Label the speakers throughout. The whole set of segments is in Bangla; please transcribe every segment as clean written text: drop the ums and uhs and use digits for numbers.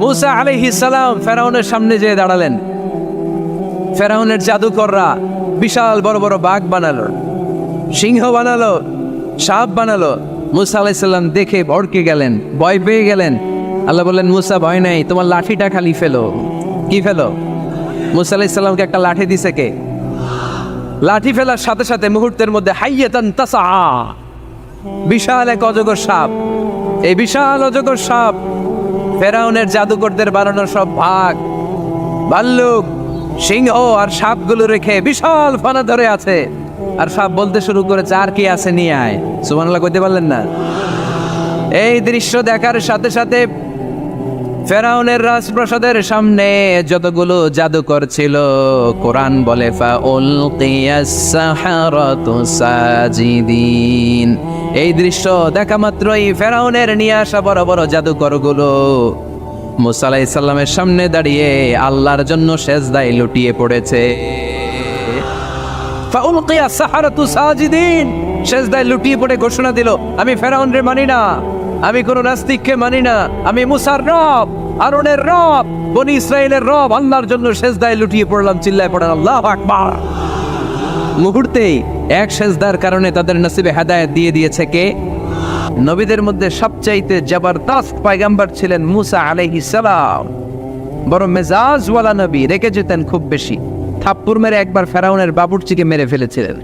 Speaker 1: মূসা আলাইহিস সালাম ফেরাউনের সামনে যেয়ে দাঁড়ালেন। ফেরাউনের জাদুকররা বিশাল বড় বড় বাঘ বানালো, সিংহ বানালো, সাপ বানালো। মূসা আলাইহিস সালাম দেখে ভড়কে গেলেন, ভয় পেয়ে গেলেন। আল্লাহ বললেন, মূসা ভয় নাই, তোমার লাঠিটা খালি ফেলো। কি ফেলো? মূসা আলাইহিস সালামকে একটা লাঠি দিছে কে? লাঠি ফেলার সাথে সাথে মুহূর্তের মধ্যে হাইয়াতান তাসআ, বিশাল এক অজগর সাপ। এই বিশাল অজগর সাপ ফেরাউনের জাদুকরদের বানানো সব বাঘ, ভাল্লুক, সিংহ আর সাপগুলো রেখে বিশাল ফানা ধরে আছে। আর সাপ বলতে শুরু করেছে, আর কি আছে নিয়ে আয়। সুবহানাল্লাহ কইতে পারলেন না? এই দৃশ্য দেখার সাথে সাথে ফেরাউনের রাজপ্রাসাদের সামনে যতগুলো জাদুকর ছিল, কোরআন বলে ফাউলকিয়াস সাহারাতু সাজিদিন। এই দৃশ্য দেখা মাত্রই ফেরাউনের নিয়ে আসা বড় বড় জাদুকরগুলো মূসা আলাইহিস সালামের সামনে দাঁড়িয়ে আল্লাহর জন্য সেজদায় লুটিয়ে পড়েছে। ফাউলকিয়াস সাহারাতু সাজিদিন, সেজদায় লুটিয়ে পড়ে ঘোষণা দিল, আমি ফেরাউনরে মানি না, আমি কোন নাস্তিককে মানি না, আমি মুসার রব, হারুনের রব, বনি ইসরাইলের রব, আল্লাহর জন্য সেজদায় লুটিয়ে পড়লাম। চিল্লায় পড়েন আল্লাহু আকবার। মুহূর্তেই এক সেজদার কারণে তাদের নসিবে হেদায়েত দিয়ে দিয়েছে কে? নবীদের মধ্যে সবচাইতে জবরদস্ত পয়গম্বর ছিলেন মুসা আলাইহিস সালাম। বড় মেজাজওয়ালা নবী, রেগে যেতেন খুব বেশি। থাপ্পড় মেরে একবার ফেরাউনের বাবুর্চিকে মেরে ফেলেছিলেন।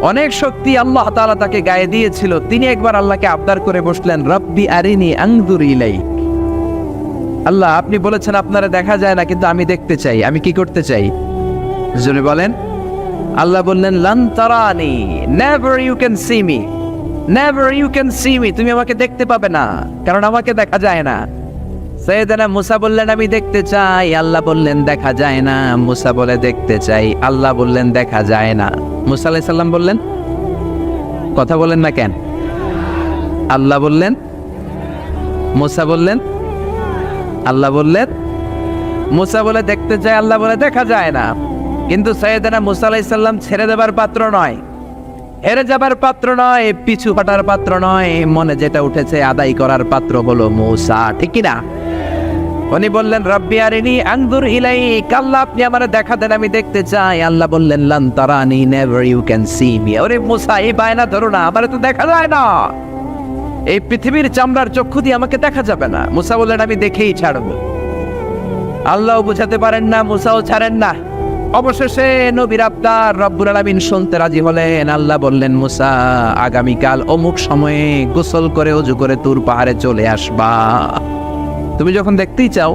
Speaker 1: অনেক শক্তি আল্লাহ তাআলা তাকে গায়ে দিয়েছিল। তিনি একবার আল্লাহকে আবদার করে বসলেন, রব্বি আরিনি আনজুর ইলাইক। আল্লাহ, আপনি বলেছেন আপনারা দেখা যায় না, কিন্তু আমি দেখতে চাই। আমি কি করতে চাই? জোরে বলেন। আল্লাহ বললেন, লান তারানি, never you can see me, never you can see me. তুমি আমাকে দেখতে পাবে না, কারণ আমাকে দেখা যায় না। সাইয়েদনা মুসা বললেন, আমি দেখতে চাই। আল্লাহ বললেন, দেখা যায় না। মুসা বলে, দেখতে চাই। আল্লাহ বললেন, দেখা যায় না। মুসা আলাইহিস সালাম বললেন, কথা বলেন না কেন? আল্লাহ বললেন, মুসা বললেন, আল্লাহ বললেন। মুসা বলে দেখতে চাই, আল্লাহ বলে দেখা যায় না। কিন্তু সাইয়েদনা মুসা আলাইহিস সালাম ছেড়ে দেবার পাত্র নয়, হেরে যাবার পাত্র নয়, পিছু হটার পাত্র নয়। মনে যেটা উঠেছে আদায় করার পাত্র হলো মুসা, ঠিক কি না? উনি বললেন, রব্বি আরিনি আনজুর ইলাইক। আল্লাহ, আপনি আমারে দেখা দেন, আমি দেখতে চাই। আল্লাহ বললেন, লান তারানি, never you can see me. ওরে মুসা, এই বায়না ধরো না, আমারে তো দেখা যায় না। এই পৃথিবীর চামড়ার চক্ষু দিয়ে আমাকে দেখা যাবে না। মুসা বললেন, আমি দেখেই ছাড়বো। আল্লাহও বুঝাতে পারেন না, মুসাও ছাড়েন না। অবশেষে নবীর আবদার রব্বুল আলামিন শুনতে রাজি হলেন। আল্লাহ বললেন, মুসা, আগামীকাল অমুক সময়ে গোসল করে ওযু করে তুর পাহাড়ে চলে আসবা। তুমি যখন দেখতেই চাও,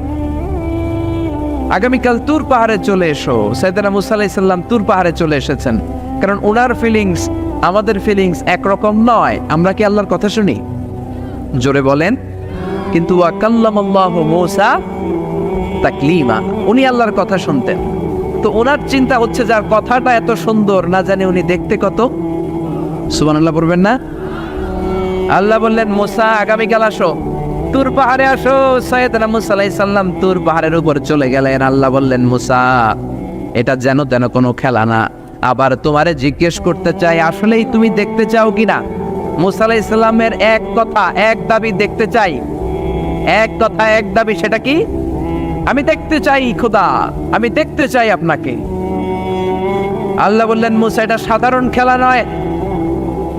Speaker 1: আগামীকাল তুর পাহাড়ে চলে এসো। সাইয়েদনা মুসা আলাইহিস সালাম তুর পাহাড়ে চলে এসেছেন, কারণ ওনার ফিলিংস আমাদের ফিলিংস একরকম নয়। আমরা কি আল্লাহর কথা শুনি? জোরে বলেন। কিন্তু ওয়া কাল্লামাল্লাহু মুসা তাকলিমা, উনি আল্লাহর কথা শুনতেন। তো ওনার চিন্তা হচ্ছে, যার কথাটা এত সুন্দর, না জানে উনি দেখতে কত। সুবহানাল্লাহ পড়বেন না? আল্লাহ বললেন, মুসা, আগামীকাল আসো, তুর পাহাড়ে আসো। সাইয়েদনা মুসা আলাইহিস সালাম তুর পাহাড়ের উপর চলে গেলেন। আল্লাহ বললেন, মুসা, এটা যেন তেন কোনো খেলা না। আবার তোমারে জিজ্ঞেস করতে চাই, আসলেই তুমি দেখতে চাও কিনা? মুসা আলাইহিস সালামের এক কথা এক দাবি, দেখতে চাই। এক কথা এক দাবি, সেটা কি? আমি দেখতে চাই খোদা, আমি দেখতে চাই আপনাকে। আল্লাহ বললেন, মুসা, এটা সাধারণ খেলা নয়,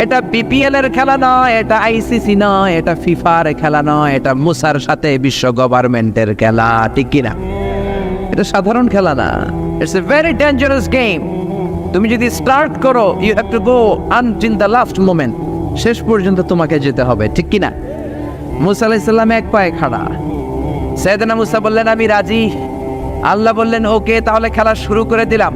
Speaker 1: এটা বিপিএল এর খেলা নয়, এটা আইসিসি নয়, এটা ফিফার খেলা নয়, এটা মুসার সাথে বিশ্ব গভর্নমেন্টের খেলা, ঠিক কিনা? এটা সাধারণ খেলা না। It's a very dangerous game. তুমি যদি স্টার্ট করো, you have to go until the last moment. শেষ পর্যন্ত তোমাকে যেতে হবে, ঠিক কিনা? মুসা আলাইহিস সালাম এক পায়ে খাড়া। সাইয়েদনা মুসা বললেন, আমি রাজি। আল্লাহ বললেন, ওকে, তাহলে খেলা শুরু করে দিলাম।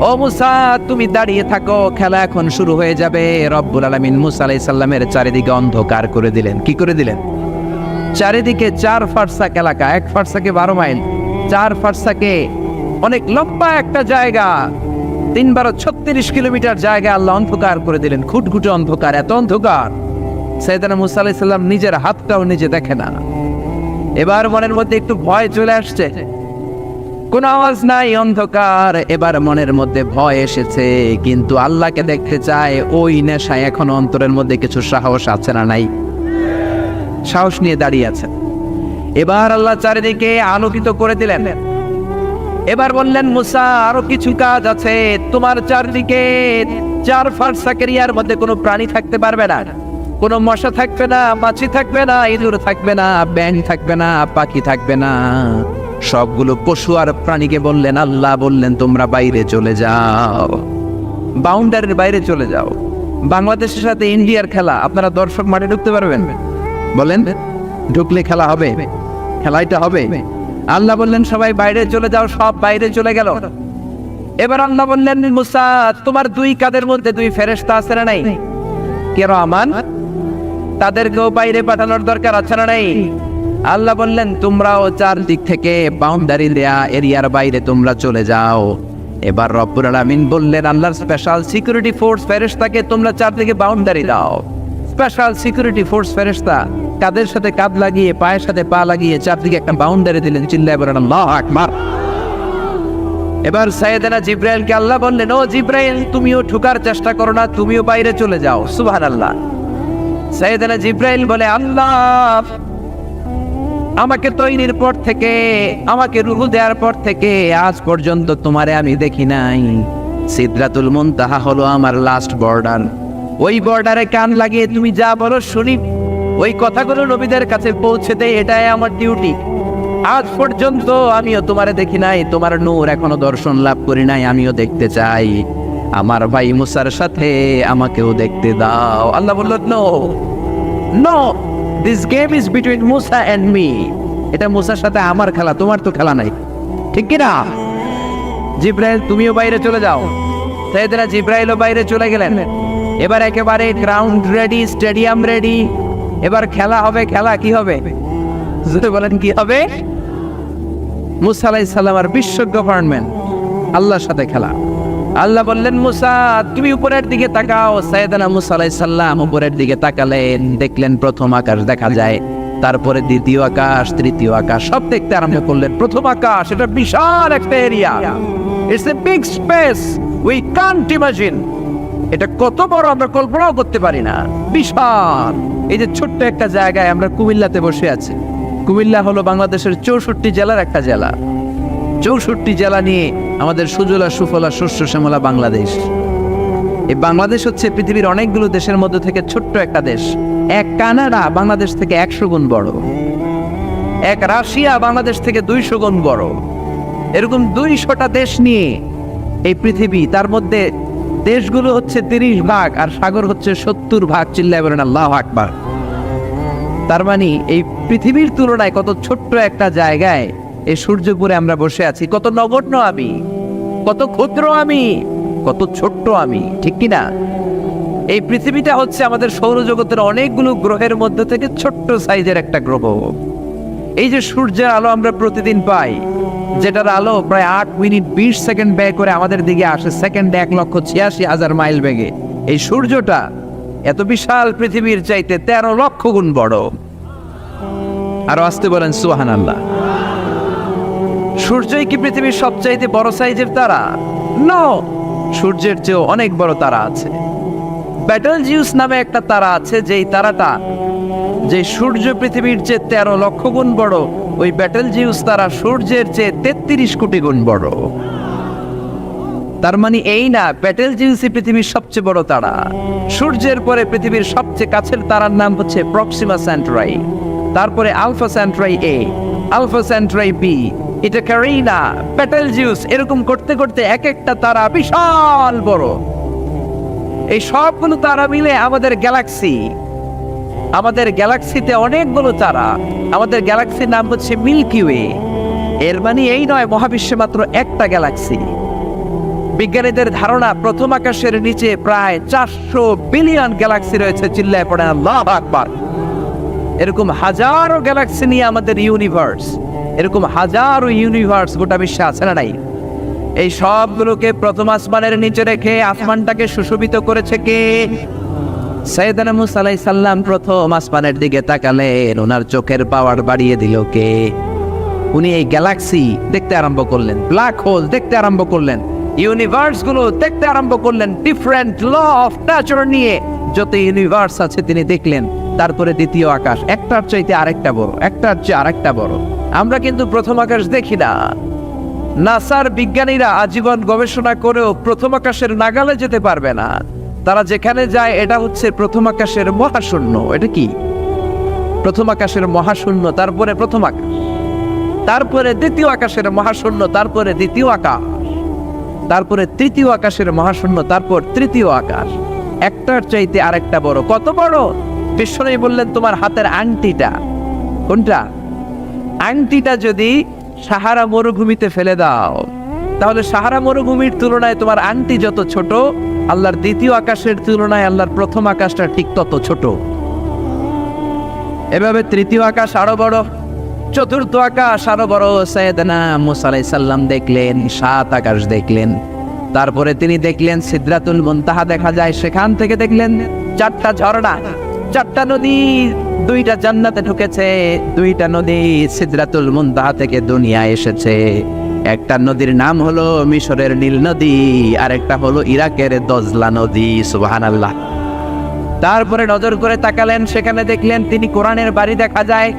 Speaker 1: ও মুসা, তুমি দাঁড়িয়ে থাকো, খেলা এখন শুরু হয়ে যাবে। রব্বুল আলামিন মুসা আলাইহিস সালামের চারিদিকে অন্ধকার করে দিলেন। কি করে দিলেন? চারিদিকে 4 ফারসাক এলাকা, 1 ফারসাকে 12 মাইল, 4 ফারসাকে অনেক লম্বা একটা জায়গা, 3 × 36 কিলোমিটার জায়গা আল্লাহ অন্ধকার করে দিলেন। খুটখুটে অন্ধকার, এত অন্ধকার সাইয়েদনা মুসা আলাইহিস সালাম নিজের হাতটাও নিজে দেখে না। এবার মনের মধ্যে একটু ভয় চলে আসছে, কোন আওয়াজ নাই, অন্ধকার। এবার মনের মধ্যে ভয় এসেছে, কিন্তু আল্লাহকে দেখতে চায়। ওই নেশায় এখন অন্তরের মধ্যে কিছু সাহস আছে না নাই? সাহস নিয়ে দাঁড়িয়ে আছেন। এবার আল্লাহ চারিদিকে আলোকিত করে দিলেন। এবার বললেন, মুসা আরো কিছু কাজ আছে, তোমার চারদিকে 4 ফারসাক এরিয়ার মধ্যে কোনো প্রাণী থাকতে পারবে না, কোনো মশা থাকবে না, মাছি থাকবে না, ইঁদুর থাকবে না, ব্যাঙ থাকবে না, পাখি থাকবে না। সবগুলো পশু আর প্রাণীকে বললেন, আল্লাহ বললেন তোমরা বাইরে চলে যাও, বাউন্ডারির বাইরে চলে যাও। বাংলাদেশের সাথে ইন্ডিয়ার খেলা, আপনারা দর্শক মাঠে ঢুকতে পারবেন? বলেন, ঢুকলে খেলা হবে? খেলাইটা হবে? আল্লাহ বললেন সবাই বাইরে চলে যাও, সব বাইরে চলে গেল। এবার আল্লাহ বললেন, মুসা তোমার 2 কাঁধের মধ্যে 2 ফেরেশতা আছে না নাই? কিরামান, তাদেরকেও বাইরে পাঠানোর দরকার আছে না নাই? আল্লাহ বললেন তোমরাও 4 দিক থেকে বাউন্ডারি দেয়া এরিয়ার বাইরে তোমরা চলে যাও। এবার রব্বুল আলামিন বললেন, আল্লাহর স্পেশাল সিকিউরিটি ফোর্স ফেরেশতাকে তোমরা 4 দিকে বাউন্ডারি দাও। স্পেশাল সিকিউরিটি ফোর্স ফেরেশতা কাদের সাথে কাঁধ লাগিয়ে, পায়ের সাথে পা লাগিয়ে 4 দিকে একটা বাউন্ডারি দিলেন। চিল্লায় বলেন আল্লাহু আকবার। এবার সাইয়েদনা জিব্রাইলকে আল্লাহ বললেন, ও জিব্রাইল তুমিও ঢোকার চেষ্টা করো না, তুমিও বাইরে চলে যাও। সুবহানাল্লাহ। সাইয়েদনা জিব্রাইল বলে, আল্লাহ আমাকে তৈরির পর থেকে, আমাকে রূহ দেওয়ার পর থেকে আজ পর্যন্ত তোমারে আমি দেখি নাই। সিদরাতুল মুনতাহা হলো আমার লাস্ট বর্ডার। ওই বর্ডারে কান লাগিয়ে তুমি যা বলো শুনি, ওই কথাগুলো নবীদের কাছে পৌঁছে দেয়, এটাই আমার ডিউটি। আজ পর্যন্ত আমিও তোমারে দেখি নাই, তোমার নূর এখনো দর্শন লাভ করি নাই, আমিও দেখতে চাই। আমার ভাই মুসার সাথে আমাকেও দেখতে দাও। আল্লাহ বলল, no no, this game is between Musa and me. এটা মুসার সাথে আমার খেলা, তোমার তো খেলা নাই, ঠিক কি না? জিব্রাইল তুমিও বাইরে চলে যাও। সাইয়েদনা জিব্রাইলও বাইরে চলে গেলেন। এবার একেবারে গ্রাউন্ড রেডি, স্টেডিয়াম রেডি। এবার খেলা হবে। খেলা কি হবে? যদি বলেন কি হবে? মুসা আলাইহিস সালাম আর বিশ্ব গভর্নমেন্ট, আল্লাহর সাথে খেলা। আল্লাহ বললেন, মুসা তুমি উপরের দিকে তাকাও। সাইয়েদনা মুসা আলাইহিস সালাম উপরের দিকে তাকালেন, দেখলেন প্রথম আকাশ দেখা যায়, তারপরে দ্বিতীয় আকাশ, তৃতীয় আকাশ, সব দেখতে আরম্ভ করলেন। প্রথম আকাশ, এটা বিশাল একটা area, it's a big space, we can't imagine. এটা কত বড় আমরা কল্পনাও করতে পারি না, বিশাল। এই যে ছোট্ট একটা জায়গায় আমরা কুমিল্লাতে বসে আছি। কুমিল্লা হলো বাংলাদেশের 64 জেলার একটা জেলা। 64 জেলা নিয়ে আমাদের সুজলা সুফলা শস্য শ্যামলা বাংলাদেশ। এই বাংলাদেশ হচ্ছে পৃথিবীর অনেকগুলো দেশের মধ্যে থেকে ছোট্ট একটা দেশ। এক কানাডা বাংলাদেশ থেকে 100 গুণ বড়, এক রাশিয়া বাংলাদেশ থেকে 200 গুণ বড়। এরকম 200টা দেশ নিয়ে এই পৃথিবী, তার মধ্যে দেশগুলো হচ্ছে 30 ভাগ আর সাগর হচ্ছে 70 ভাগ। চিল্লায় বলেন আল্লাহু আকবার। তার মানে এই পৃথিবীর তুলনায় কত ছোট্ট একটা জায়গায় এই সূর্যপুরে আমরা বসে আছি। কত নগণ্য আমি, কত ক্ষুদ্র আমি, কত ছোট্ট আমি, ঠিক কিনা? এই পৃথিবীটা হচ্ছে আমাদের সৌরজগতের অনেকগুলো গ্রহের মধ্যে থেকে ছোট্ট সাইজের একটা গ্রহ। এই যে সূর্যের আলো আমরা প্রতিদিন পাই, যেটার আলো প্রায় 8 মিনিট 20 সেকেন্ড ব্যয় করে আমাদের দিকে আসে, সেকেন্ডে 1,86,000 মাইল বেগে। এই সূর্যটা এত বিশাল পৃথিবীর চাইতে 13 লক্ষ গুণ বড়। আরো আসতে বলেন সুবহানাল্লাহ। সূর্যই কি পৃথিবীর সবচাইতে বড় সাইজের তারা? নো, সূর্যের চেয়েও অনেক বড় তারা আছে। ব্যাটেলজিউস নামে একটা তারা আছে, যেই তারাটা, যে সূর্য পৃথিবীর চেয়ে 13 লক্ষ গুণ বড়, ওই ব্যাটেলজিউস তারা সূর্যের চেয়ে 33 কোটি গুণ বড়। তার মানে এই না ব্যাটেলজিউসই পৃথিবীর সবচেয়ে বড় তারা। সূর্যের পরে পৃথিবীর সবচেয়ে কাছের তারার নাম হচ্ছে প্রক্সিমা সেন্টরাই, তারপরে আলফা সেন্টরাই এ, আলফা সেন্টরাই বি, এটা ক্যারিনা, ব্যাটেলজিউস, এরকম করতে করতে এক একটা তারা বিশাল বড়। এই সবগুলো তারা মিলে আমাদের গ্যালাক্সি। আমাদের গ্যালাক্সিতে অনেকগুলো তারা। আমাদের গ্যালাক্সির নাম হচ্ছে মিল্কি ওয়ে। এর মানে এই নয় মহাবিশ্বে মাত্র একটা গ্যালাক্সি। বিজ্ঞানীদের ধারণা প্রথম আকাশের নিচে প্রায় 400 বিলিয়ন গ্যালাক্সি রয়েছে। চিল্লায় পড়েন আল্লাহু আকবার। এরকম হাজারো গ্যালাক্সি নিয়ে আমাদের ইউনিভার্স, এরকম হাজারো ইউনিভার্স গোটা বিশ্বে আছে না নাই? এই সবগুলোকে প্রথম আসমানের নিচে রেখে আসমানটাকে সুশোভিত করেছে কে? সাইয়েদনা মুসা আলাইহিস সালাম প্রথম আসমানের দিকে তাকালেন, ওনার চোখের পাওয়ার বাড়িয়ে দিল কে? উনি এই গ্যালাক্সি দেখতে আরম্ভ করলেন, ব্ল্যাক হোল দেখতে আরম্ভ করলেন, ইউনিভার্স গুলো দেখতে আরম্ভ করলেন। ডিফারেন্ট ল অফ নেচার নিয়ে যত ইউনিভার্স আছে তিনি দেখলেন। তারপরে দ্বিতীয় আকাশ, একটার চাইতে আরেকটা বড়, একটার চেয়ে আরেকটা বড়। আমরা কিন্তু প্রথম আকাশ দেখি না। নাসার বিজ্ঞানীরা আজীবন গবেষণা করেও প্রথম আকাশের নাগালে যেতে পারবে না। তারা যেখানে যায় এটা হচ্ছে প্রথম আকাশের মহাশূন্য। এটা কি? প্রথম আকাশের মহাশূন্য, তারপরে প্রথম আকাশ, তারপরে দ্বিতীয় আকাশের মহাশূন্য, তারপরে দ্বিতীয় আকাশ, তারপরে তৃতীয় আকাশের মহাশূন্য, তারপর তৃতীয় আকাশ। একটার চাইতে আরেকটা বড়। কত বড়? বিশ্বনবী বললেন তোমার হাতের আংটিটা, কোনটা? আংটিটা যদি সাহারা মরুভূমিতে ফেলে দাও, তাহলে সাহারা মরুভূমির তুলনায় তোমার আংটি যত ছোট, আল্লাহর দ্বিতীয় আকাশের তুলনায় আল্লাহর প্রথম আকাশটা ঠিক তত ছোট। এভাবে তৃতীয় আকাশ আরো বড়, চতুর্থ আকাশ আরো বড়। সাইয়েদনা মুসা আলাইহিস সালাম দেখলেন 7 আকাশ দেখলেন। তারপরে তিনি দেখলেন সিদরাতুল মুনতাহা দেখা যায়, সেখান থেকে দেখলেন 4টা ঝর্ণা, 4টা নদী, 2টা জান্নাতে ঢুকেছে, 2টা নদী সিদরাতুল মুনতাহা থেকে দুনিয়ায় এসেছে। একটা নদীর নাম হলো মিশরের নীল নদী, আর একটা হলো ইরাকের দজলা নদী। সুবহানাল্লাহ। তারপরে নজর করে তাকালেন, সেখানে দেখলেন তিনি কোরআনের বাড়ি দেখা যায়।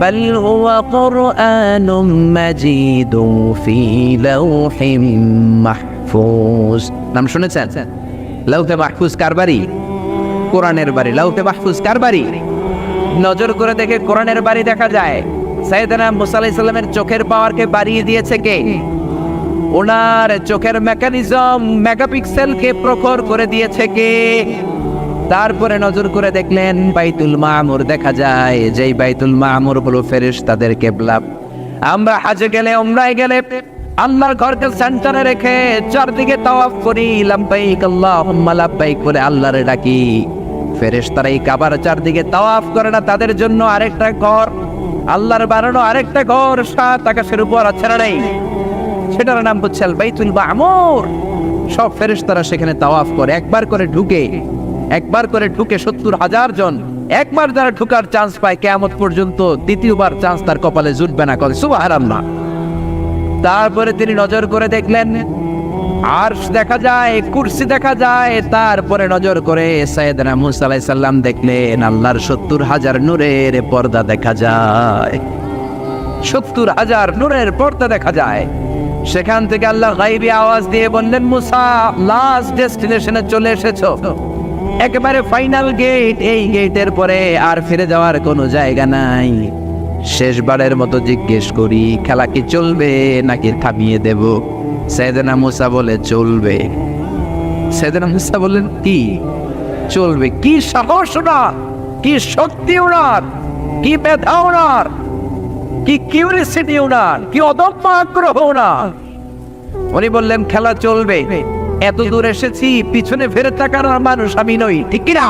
Speaker 1: বাল হুয়া কুরআনুম মাজিদুন ফি লাওহিম মাহফুজ। নাম শুনেছেন? লাউহে মাহফুজ কার বাড়ি? কোরআনের বাড়ি। লাউহে মাহফুজ কার বাড়ি? নজর করে দেখে কোরআনের বাড়ি দেখা যায়। সাইয়েদনা মুসা আলাইহিস সালামের চোখের পাওয়ারকে বাড়িয়ে দিয়েছে কে? ওনার চোখের মেকানিজম, মেগাপিক্সেলকে প্রখর করে দিয়েছে কে? তারপরে নজর করে দেখলেন বাইতুল মামুর দেখা যায়, যেই বাইতুল মামুর হলো ফেরেশতাদের কিবলা। আমরা হজে গেলে, উমরায় গেলে আল্লাহর ঘরকে সেন্টারে রেখে চারদিকে তাওয়াফ করি, লাব্বাইক আল্লাহুম্মা লাব্বাইক বলে আল্লাহরে ডাকি। ফেরেশতারা এই কাবার চারদিকে তাওয়াফ করে না, তাদের জন্য আরেকটা ঘর, আল্লাহর বানানো আরেকটা ঘর 7 আকাশের উপর আছে না নেই? সেটার নাম হচ্ছে আল বাইতুল মামুর। সব ফেরেশতারা সেখানে তাওয়াফ করে, একবার করে ঢুকে 70,000 জন। একবার যারা ঢুকার চান্স পায়, কিয়ামত পর্যন্ত দ্বিতীয়বার চান্স তার কপালে জুটবে না। করে সুবহানাল্লাহ। তারপরে তিনি নজর করে দেখলেন আরশ দেখা যায়, কুরসি দেখা যায়। তারপরে নজর করে সাইয়েদনা মুসা আলাইহিস সালাম দেখলেন আল্লাহর 70,000 নূরের পর্দা দেখা যায়। 70,000 নূরের পর্দা দেখা যায়। সেখান থেকে আল্লাহ গায়বী আওয়াজ দিয়ে বললেন, মুসা লাস্ট ডেস্টিনেশনে চলে এসেছো, একেবারে ফাইনাল গেট। এই গেটের পরে আর ফিরে যাওয়ার কোনো জায়গা নাই। শেষবারের মতো জিজ্ঞেস করি, খেলা কি চলবে নাকি থামিয়ে দেব? সাইয়েদনা মুসা বলে চলবে। সাইয়েদনা মুসা বললেন কি চলবে? কি সাহস ওনার, কি শক্তি ওনার, কি মেধা ওনার, কি কিউরিসিটি ওনার, কি অদম্য আগ্রহ ওনার। উনি বললেন খেলা চলবে। এত দূর এসেছি, পিছনে ফিরে তাকানোর মানুষ আমি নই, ঠিক কিনা?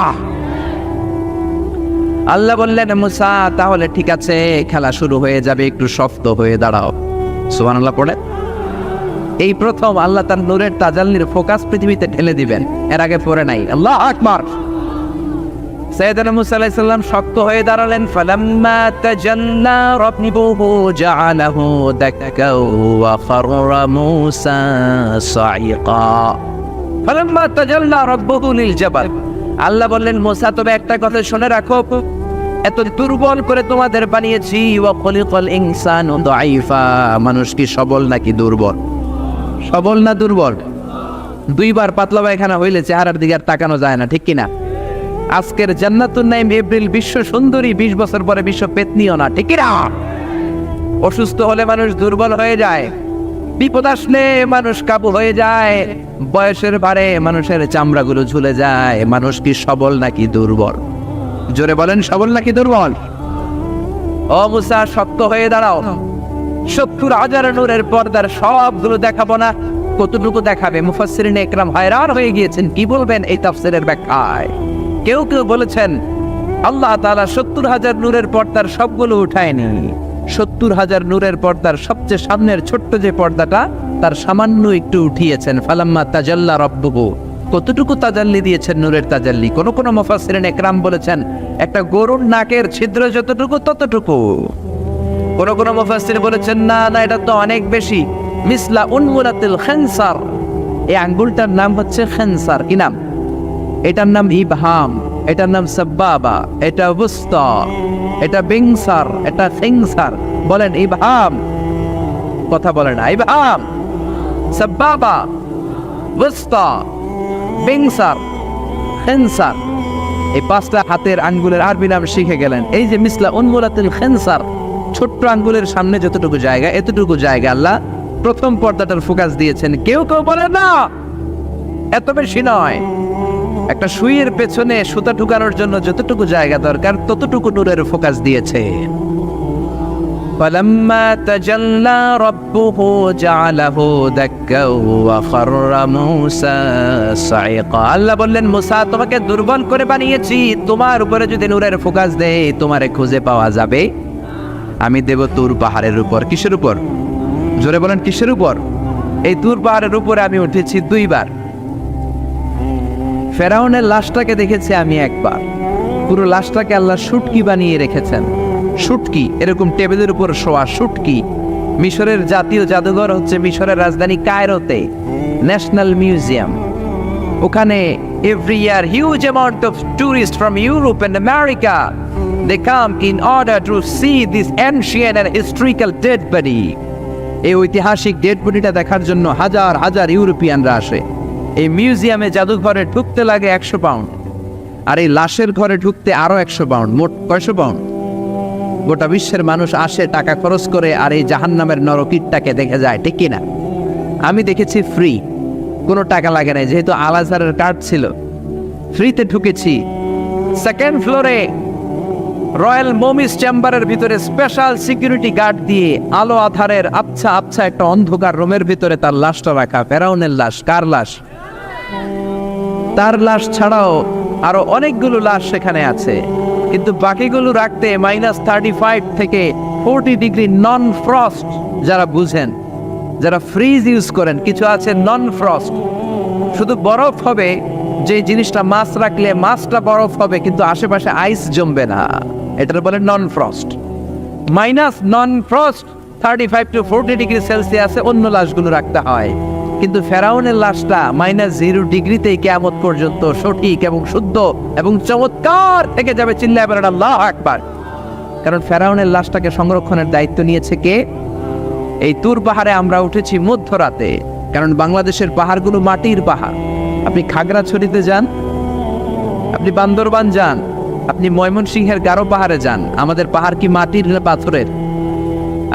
Speaker 1: আল্লাহ বললেন মুসা তাহলে ঠিক আছে, খেলা শুরু হয়ে যাবে, একটু শক্ত হয়ে দাঁড়াও। সুবহানাল্লাহ পড়ে। এই প্রথম আল্লাহ তার নূরের তাজাল্লির ফোকাস পৃথিবীতে ঢেলে দিবেন, এর আগে পড়ে নাই। আল্লাহু আকবার। সাইয়েদনা মুসা আলাইহিস সালাম শক্ত হয়ে দাঁড়ালেন। ফালাম্মা তাজাল্লা রাব্বুহু জাআলাহু দাক্কাও ওয়া খাররা মুসা সাইকা। ফালাম্মা তাজাল্লা রাব্বুহু লিল জাবাল। আল্লাহ বললেন মুসা তুমি একটা কথা শুনে রাখো, এত দুর্বল করে তোমাদের বানিয়েছি। ওয়া খলিকাল ইনসানু দাঈফা। মানুষ কি সবল নাকি দুর্বল? সবল না দুর্বল? 2বার পাতলা পায়খানা হইলে চেহারার দিকে আর তাকানো যায় না, ঠিক কিনা? আজকের জান্নাতুন নাইম এপ্রিল বিশ্ব সুন্দরী, 20 বছর পরে বিশ্ব পেতনিও না, ঠিক কিনা? অসুস্থ হলে মানুষ দুর্বল হয়ে যায়, বিপদ আসলে মানুষ কাবু হয়ে যায়, বয়সের ভারে মানুষের চামড়াগুলো ঝুলে যায়। মানুষ কি সবল নাকি দুর্বল? জোরে বলেন, সবল নাকি দুর্বল? ও মুসা শক্ত হয়ে দাঁড়াও। 70,000 নূরের পর্দার সবগুলো দেখাবো না, কতটুকু দেখাবে? মুফাসসিরিন ইকরাম হয়রান হয়ে গিয়েছেন, কি বলবেন এই তাফসীরের ব্যাখ্যায়। কেউ কেউ বলেছেন আল্লাহ তাআলা 70,000 নূরের পর্দার সবগুলো উঠায়নি। 70,000 নূরের পর্দার সবচেয়ে সামনের ছোট্ট যে পর্দাটা, তার সামান্য একটু উঠিয়েছেন। ফালাম্মা তাজাল্লা রাব্বুহু। কতটুকু তাজাল্লি দিয়েছেন নূরের তাজাল্লি? কোন কোন মুফাসসিরিন ইকরাম বলেছেন একটা গরুর নাকের ছিদ্র যতটুকু ততটুকু। কোন কোন মুফাসসির বলেছেন না না, এটা তো অনেক বেশি। মিসলা উনমুলাতিল খানসার। এই আঙ্গুলটার নাম হচ্ছে খানসার। কি নাম? এটার নাম ইবহাম। এটার নাম সাব্বাবা, এটা বুস্তা, এটা বিংসার, এটা সিংসার। বলেন ইবহাম, কথা বলে না, ইবহাম, সাব্বাবা, বুস্তা, বিংসার, খিনসার। এই পাঁচটা হাতের আঙ্গুলের আরবি নাম শিখে গেলেন। এই যে মিসলা উনমুলাতুল খিনসার, ছোট্ট আঙ্গুলের সামনে যতটুকু জায়গা, এতটুকু জায়গা আল্লাহ প্রথম পর্দাটার ফোকাস দিয়েছেন। কেউ কেউ বলে না এত বেশি নয়, একটা সুইয়ের পেছনে সুতা ঢুকানোর জন্য যতটুকু জায়গা দরকার ততটুকু নূরের ফোকাস দিয়েছে। فلما تجلى ربه جعله دكا وخر موسى صعقا। আল্লাহ বললেন, মুসা তোমাকে দুর্বল করে বানিয়েছি, তোমার উপরে যদি নূরের ফোকাস দেই তোমারে খুঁজে পাওয়া যাবে। আমি দেব তুর পাহাড়ের উপর। কিসের উপর? জোরে বলেন, কিসের উপর? এই তুর পাহাড়ের উপরে আমি উঠেছি দুইবার। ফেরাউনের লাশটাকে দেখেছি আমি একবার। পুরো লাশটাকে আল্লাহ শুটকি বানিয়ে রেখেছেন। শুটকি, এরকম টেবিলের উপর শোয়া শুটকি। মিশরের জাতীয় জাদুঘর হচ্ছে মিশরের রাজধানী কায়রোতে, ন্যাশনাল মিউজিয়াম। ওখানে every year huge amount of tourist from Europe and America they come in order to see this ancient and historical dead body. এই ঐতিহাসিক ডেড বডিটা দেখার জন্য হাজার হাজার ইউরোপিয়ানরা আসে। এই মিউজিয়ামে জাদুঘরে ঢুকতে লাগে 100 পাউন্ড, আর এই লাশের ঘরে ঢুকতে আরো 100 পাউন্ড, মোট 900 পাউন্ড। গোটা বিশ্বের মানুষ আসে টাকা খরচ করে আর এই জাহান্নামের নরকীটটাকে দেখে যায়, ঠিক কিনা? আমি দেখেছি ফ্রি, কোনো টাকা লাগে না, যেহেতু আল আজহারের কার্ড ছিল, ফ্রিতে ঢুকেছি। সেকেন্ড ফ্লোরে রয়্যাল মমিস চেম্বারের ভিতরে স্পেশাল সিকিউরিটি গার্ড দিয়ে আলো আধারের আবছা আবছা একটা অন্ধকার রুমের ভিতরে তার লাশটা রাখা। ফেরাউনের লাশ। কার লাশ? তার লাশ ছাড়াও আরো অনেকগুলো লাশ সেখানে আছে, কিন্তু বাকিগুলো রাখতে -35 থেকে 40 ডিগ্রি নন ফ্রস্ট। যারা বুঝেন, যারা ফ্রিজ ইউজ করেন, কিছু আছে নন ফ্রস্ট, শুধু বরফ হবে, যে জিনিসটা মাছ রাখলে মাছটা বরফ হবে কিন্তু আশেপাশে আইস জমবে না, এটার বলে non frost. Non frost 35 to 40 degree সেলসিয়াসে অন্য লাশগুলো রাখতে হয়, কিন্তু ফেরাউনের লাশটা -0 ডিগ্রিতেই কিয়ামত পর্যন্ত সঠিক এবং শুদ্ধ এবং চমৎকার থেকে যাবে। চিল্লায় বলেন আল্লাহু আকবার। কারণ ফেরাউনের লাশটাকে সংরক্ষণের দায়িত্ব নিয়েছে কে? এই তুর পাহাড়ে আমরা উঠেছি মধ্যরাতে, কারণ বাংলাদেশের পাহাড়গুলো মাটির পাহাড়। আপনি খাগড়াছড়িতে যান, আপনি বান্দরবান যান, আপনি ময়মনসিংহের গারো পাহাড়ে যান, আমাদের পাহাড় কি মাটির না পাথরের?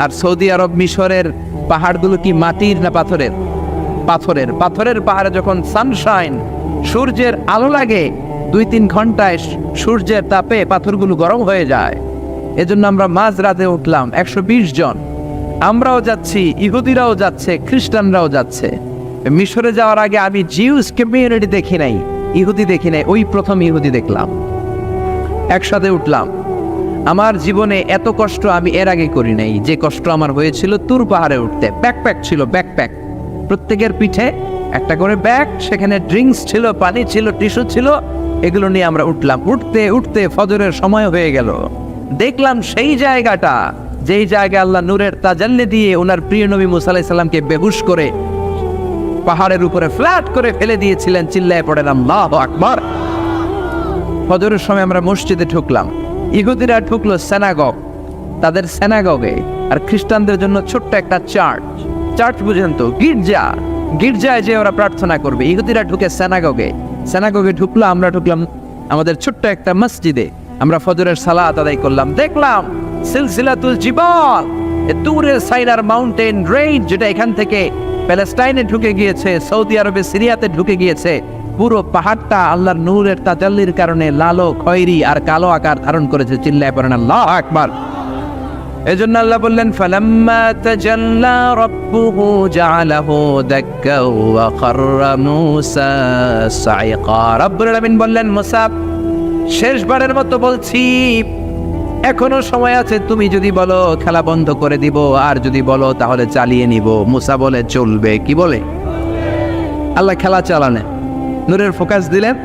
Speaker 1: আর সৌদি আরব মিশরের পাহাড়গুলো কি মাটির না পাথরের? পাথরের। পাথরের পাহাড়ে যখন সানশাইন, সূর্যের আলো লাগে, 2-3 ঘন্টায় সূর্যের তাপে পাথরগুলো গরম হয়ে যায়। এজন্য আমরা মাঝ রাতে উঠলাম 120 জন। আমরাও যাচ্ছি, ইহুদিরাও যাচ্ছে, খ্রিস্টানরাও যাচ্ছে। মিশরে যাওয়ার আগে আমি জিউস কমিউনিটি দেখি নাই, ইহুদি দেখি নাই, ওই প্রথম ইহুদি দেখলাম। একসাথে উঠলাম। আমার জীবনে এত কষ্ট আমি এর আগে করি নাই, যে কষ্ট আমার হয়েছিল তুর পাহাড়ে উঠতে। ব্যাকপ্যাক ছিল, ব্যাকপ্যাক, প্রত্যেকের পিঠে একটা করে ব্যাগ, সেখানে ড্রিঙ্কস ছিল, পানি ছিল, টিস্যু ছিল, এগুলো নিয়ে আমরা উঠলাম। উঠতে উঠতে ফজরের সময় হয়ে গেল। দেখলাম সেই জায়গাটা, যেই জায়গায় আল্লাহ নূরের তাজাল্লি দিয়ে ওনার প্রিয় নবী মুসা আলাইহিস সালামকে বেহুশ করে পাহাড়ের উপরে ফ্ল্যাট করে ফেলে দিয়েছিলেন। চিল্লায় পড়েন আল্লাহু আকবার। ফজরের সময় আমরা মসজিদে ঢুকলাম। ইহুদিরা ঢুকলো সিনাগগ, তাদের সিনাগগে, আর খ্রিস্টানদের জন্য ছোট্ট একটা চার্চ। চার্চ বুঝেন তো, গির্জা। গির্জায় যে ওরা প্রার্থনা করবে। ইহুদিরা ঢুকে সিনাগগে। সিনাগগে ঢুকলো, আমরা ঢুকলাম আমাদের ছোট্ট একটা মসজিদে। আমরা ফজরের সালাত আদায় করলাম। দেখলাম সিলসিলাতুল জিবাল, তুরের সাইনার মাউন্টেন রেঞ্জ, যেটা এখান থেকে প্যালেস্টাইনে ঢুকে গিয়েছে, সৌদি আরবে, সিরিয়াতে ঢুকে গিয়েছে। পুরো পাহাড়টা আল্লাহর নূরের তাজাল্লির কারণে লালো, খয়েরি আর কালো আকার ধারণ করেছে। চিল্লায় পড়েন আল্লাহু আকবার। এজন্য আল্লাহ বললেন, ফালাম্মা তাজাল্লা রাব্বুহু জাআলাহু দাক্কা ওয়া খাররা মূসা সাইকা। রব্বুল আলামিন বললেন, মুসা, শেষবারের মতো বলছি, এখনো সময় আছে, তুমি যদি বলো খেলা বন্ধ করে দিব, আর যদি বলো তাহলে চালিয়ে নিব। মুসা বলে চলবে। কি বলে? আল্লাহ খেলা চালানে, নূরের ফোকাস দিলেন।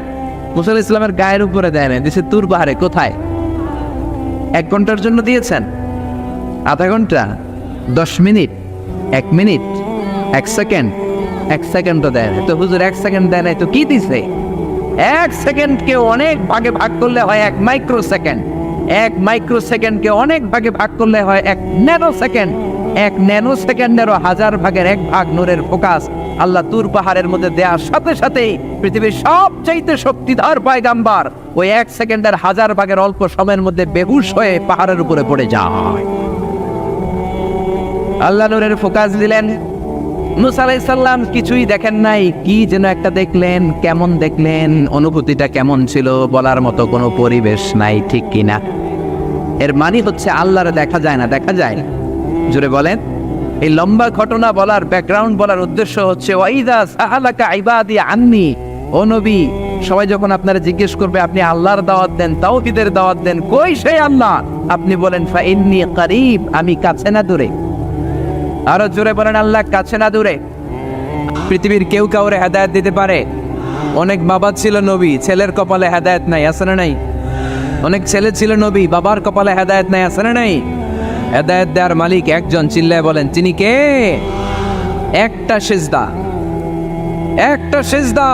Speaker 1: মুসা আলাইহিস সালামের গায়ের উপরে দেয় না, দিছে তুর পাহাড়ে। কোথায়? 1 ঘন্টার জন্য দিয়েছেন, আধা ঘন্টা, 10 মিনিট, 1 মিনিট, 1 সেকেন্ড, 1 সেকেন্ডও দেয় না। তো হুজুর 1 সেকেন্ড দেয় নাই তো কি দিছে? এক সেকেন্ডকে অনেক ভাগে ভাগ করলে হয় 1 মাইক্রো সেকেন্ড, 1 মাইক্রো সেকেন্ডকে অনেক ভাগে ভাগ করলে হয় 1 ন্যানো সেকেন্ড, 1 ন্যানো সেকেন্ডেরও 1000 ভাগের 1 ভাগ নূরের ফোকাস আল্লাহ তুর পাহাড়ের মধ্যে দেওয়ার সাথে সাথেই পৃথিবীর সবচাইতে শক্তিধর পয়গাম্বার ওই 1 সেকেন্ডের 1000 ভাগের অল্প সময়ের মধ্যে বেহুশ হয়ে পাহাড়ের উপরে পড়ে যায়। আল্লাহ নূরের ফোকাস দিলেন। মুসা আলাইহিস সালাম কিছুই দেখেন নাই, কি যেন একটা দেখলেন। কেমন দেখলেন, অনুভূতিটা কেমন ছিল বলার মতো কোনো পরিবেশ নাই, ঠিক কিনা? এর মানে হচ্ছে আল্লাহর দেখা যায় না, দেখা যায়। জোরে বলেন। এই লম্বা ঘটনা বলার, ব্যাকগ্রাউন্ড বলার উদ্দেশ্য হচ্ছে ওয়াইদা সাহালাকা ইবাদি আন্নি, ও নবী, সবাই যখন আপনারা জিজ্ঞেস করবে আপনি আল্লাহর দাওয়াত দেন, তাওহীদের দাওয়াত দেন, কই সেই আল্লাহ? আপনি বলেন ফা ইন্নী করিব, আমি কাছে না দূরে। আরো জোরে বলেন আল্লাহ কাছে না দূরে। পৃথিবীর কেউ কাউরে হেদায়েত দিতে পারে? অনেক বাবা ছিল নবী, ছেলের কপালে হেদায়েত নাই, আছে না নাই? অনেক ছেলে ছিল নবী, বাবার কপালে হেদায়েত নাই, আছে না নাই? হেদায়েত দেওয়ার মালিক একজন, চিল্লায় বলেন তিনি কে? একটা সিজদা, একটা সিজদা,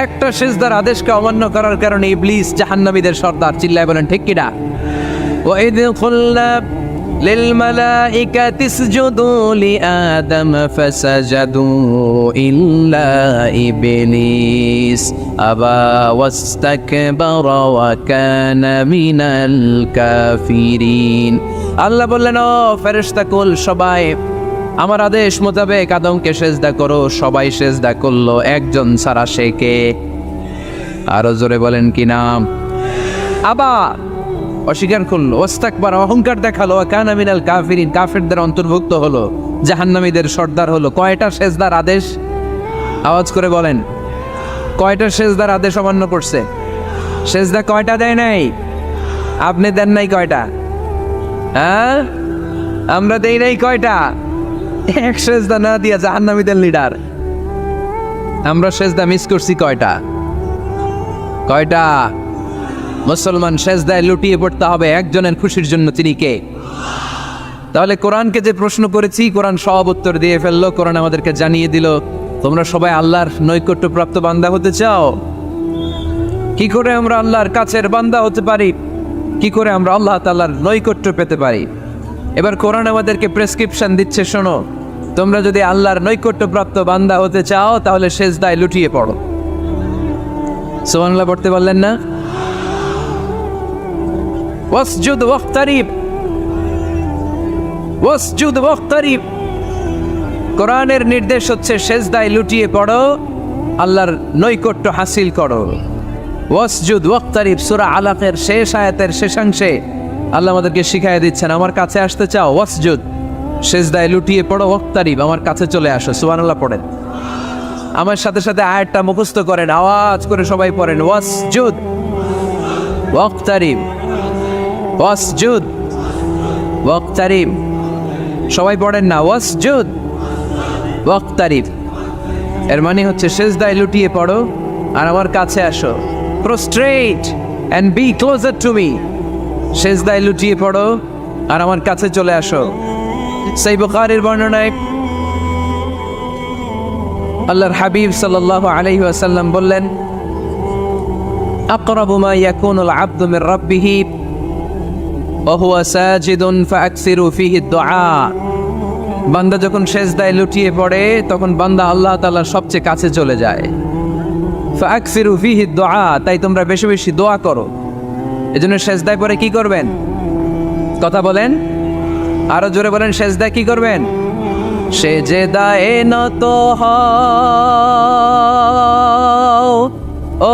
Speaker 1: একটা সিজদার আদেশকে অমান্য করার কারণে ইবলিস জাহান্নামীদের সর্দার, চিল্লায় বলেন ঠিক কিনা? ওয়াইদ কুল্লা للملائكة اسجدوا لآدم فسجدوا إلا إبليس أبى واستكبر وكان من الكافرين। আল্লাহ বললেন, ও ফেরেশতা কুল সবাই আমার আদেশ মোতাবেক আদমকে সেজদা করো। সবাই সেজদা করলো, একজন ছাড়া, সে কে? আরো জোরে বলেন কি নাম? আবার অস্বীকার করলো, ওয়াস্তাকবার, অহংকার দেখালো, কানা মিনাল কাফিরিন, কাফেরদের অন্তর্ভুক্ত হলো, জাহান্নামীদের সর্দার হলো। কয়টা সেজদার আদেশ? আওয়াজ করে বলেন, কয়টা সেজদার আদেশ অমান্য করছে? সেজদা কয়টা দেয় নাই? আপনি দেন নাই কয়টা? হ্যাঁ, আমরা দেই নাই কয়টা? এক সেজদা না দিয়া জাহান্নামীদের লিডার। আমরা সেজদা মিস করছি কয়টা? কয়টা? মুসলমান সেজদায় লুটিয়ে পড়তে হবে একজনের খুশির জন্য, তিনি কে? তাহলে কোরআনকে যে প্রশ্ন করেছি, কোরআন সব উত্তর দিয়ে ফেললো। কোরআন আমাদেরকে জানিয়ে দিল, তোমরা সবাই আল্লাহর নৈকট্যপ্রাপ্ত বান্দা হতে চাও? কি করে আমরা আল্লাহর কাছের বান্দা হতে পারি? কি করে আমরা আল্লাহ তাআলার নৈকট্য পেতে পারি? এবার কোরআন আমাদেরকে প্রেসক্রিপশন দিচ্ছে, শোনো, তোমরা যদি আল্লাহর নৈকট্যপ্রাপ্ত বান্দা হতে চাও তাহলে সেজদায় লুটিয়ে পড়ো। সুবহানাল্লাহ পড়তে পারলেন না? ওয়াসজুদ ওয়াক্তারিব, ওয়াসজুদ ওয়াক্তারিব। কোরআনের নির্দেশ হচ্ছে সেজদায় লুটিয়ে পড়ো, আল্লাহর নৈকট্য হাসিল করো। ওয়াসজুদ ওয়াক্তারিব, সূরা আলাকের শেষ আয়াতের শেষাংশে আল্লাহ আমাদেরকে শিখাইয়া দিচ্ছেন, আমার কাছে আসতে চাও, ওয়াসজুদ, সেজদায় লুটিয়ে পড়ো, ওয়াক্তারিব, আমার কাছে চলে আসো। সুবহানাল্লাহ পড়েন। আমার সাথে সাথে আয়াতটা মুখস্থ করেন, আওয়াজ করে সবাই পড়েন, ওয়াসজুদ ওয়াক্তারিব, ওয়াসজুদ ওয়াক্তারিব। সবাই পড়েন না, ওয়াসজুদ ওয়াক্তারিব। এর মানে হচ্ছে সেজদায় লুটিয়ে পড়ো আর আমার কাছে আসো। Prostrate and be closer to me. সেজদায় লুটিয়ে পড়ো আর আমার কাছে চলে আসো। সহিহ বুখারীর বর্ণনায় আল্লাহর হাবিব সাল্লাল্লাহু আলাইহি ওয়াসাল্লাম বললেন, আকরাবু মা ইয়াকুনুল আবদু মির রাব্বিহি ওয়া হুয়া সাজিদুন ফাআকসিরু ফীহি দুআ। বান্দা যখন সেজদায় লুটিয়ে পড়ে তখন বান্দা আল্লাহ তাআলার সবচেয়ে কাছে চলে যায়। ফাআকসিরু ফীহি দুআ, তাই তোমরা বেশি বেশি দোয়া করো। এজন্য সেজদায় পড়ে কি করবেন? কথা বলেন, আরো জোরে বলেন, সেজদায় কি করবেন? সেজদায় নত হও,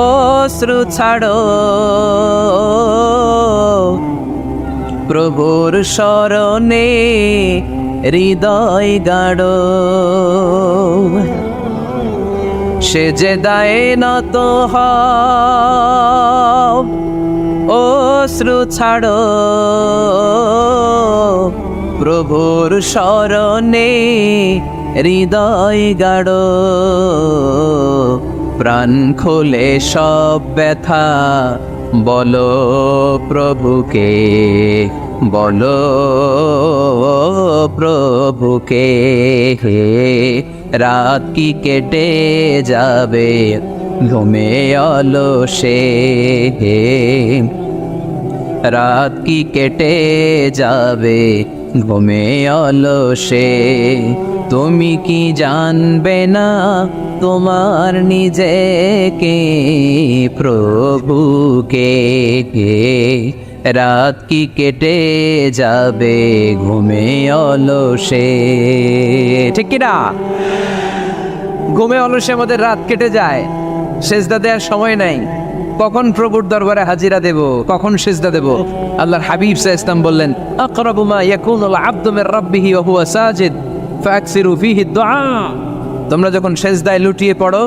Speaker 1: অশ্রু ছাড়ো, প্রভুর শরণে হৃদয় গাড়ো। সেজদায় নত হও, অশ্রু ছাড়ো, প্রভুর শরণে হৃদয় গাড়ো। প্রাণ খুলে সব ব্যথা বলো প্রভুকে, বলো প্রভুকে। রাত কি কেটে যাবে ঘুমে অলসে, রাত কি কেটে যাবে ঘুমে অলসে। তুমি কি জানবে না তোমার নিজেকে প্রভুকে, রাত কি কেটে যাবে ঘুমে অলসে। ঠিক কিনা? ঘুমে অলসে আমাদের রাত কেটে যায়, সেজদা দেওয়ার সময় নাই। কখন প্রভুর দরবারে হাজিরা দেব, কখন সেজদা দেব? আল্লাহর হাবিব সাল্লাল্লাহু আলাইহি ওয়াসাল্লাম বললেন, আকরাবু মা ইয়াকুনুল আবদু মির রাব্বিহি ওয়া হুয়া সাজিদ ফাকসিরু ফীহি দুআ। তোমরা যখন সেজদায় লুটিয়ে পড়ো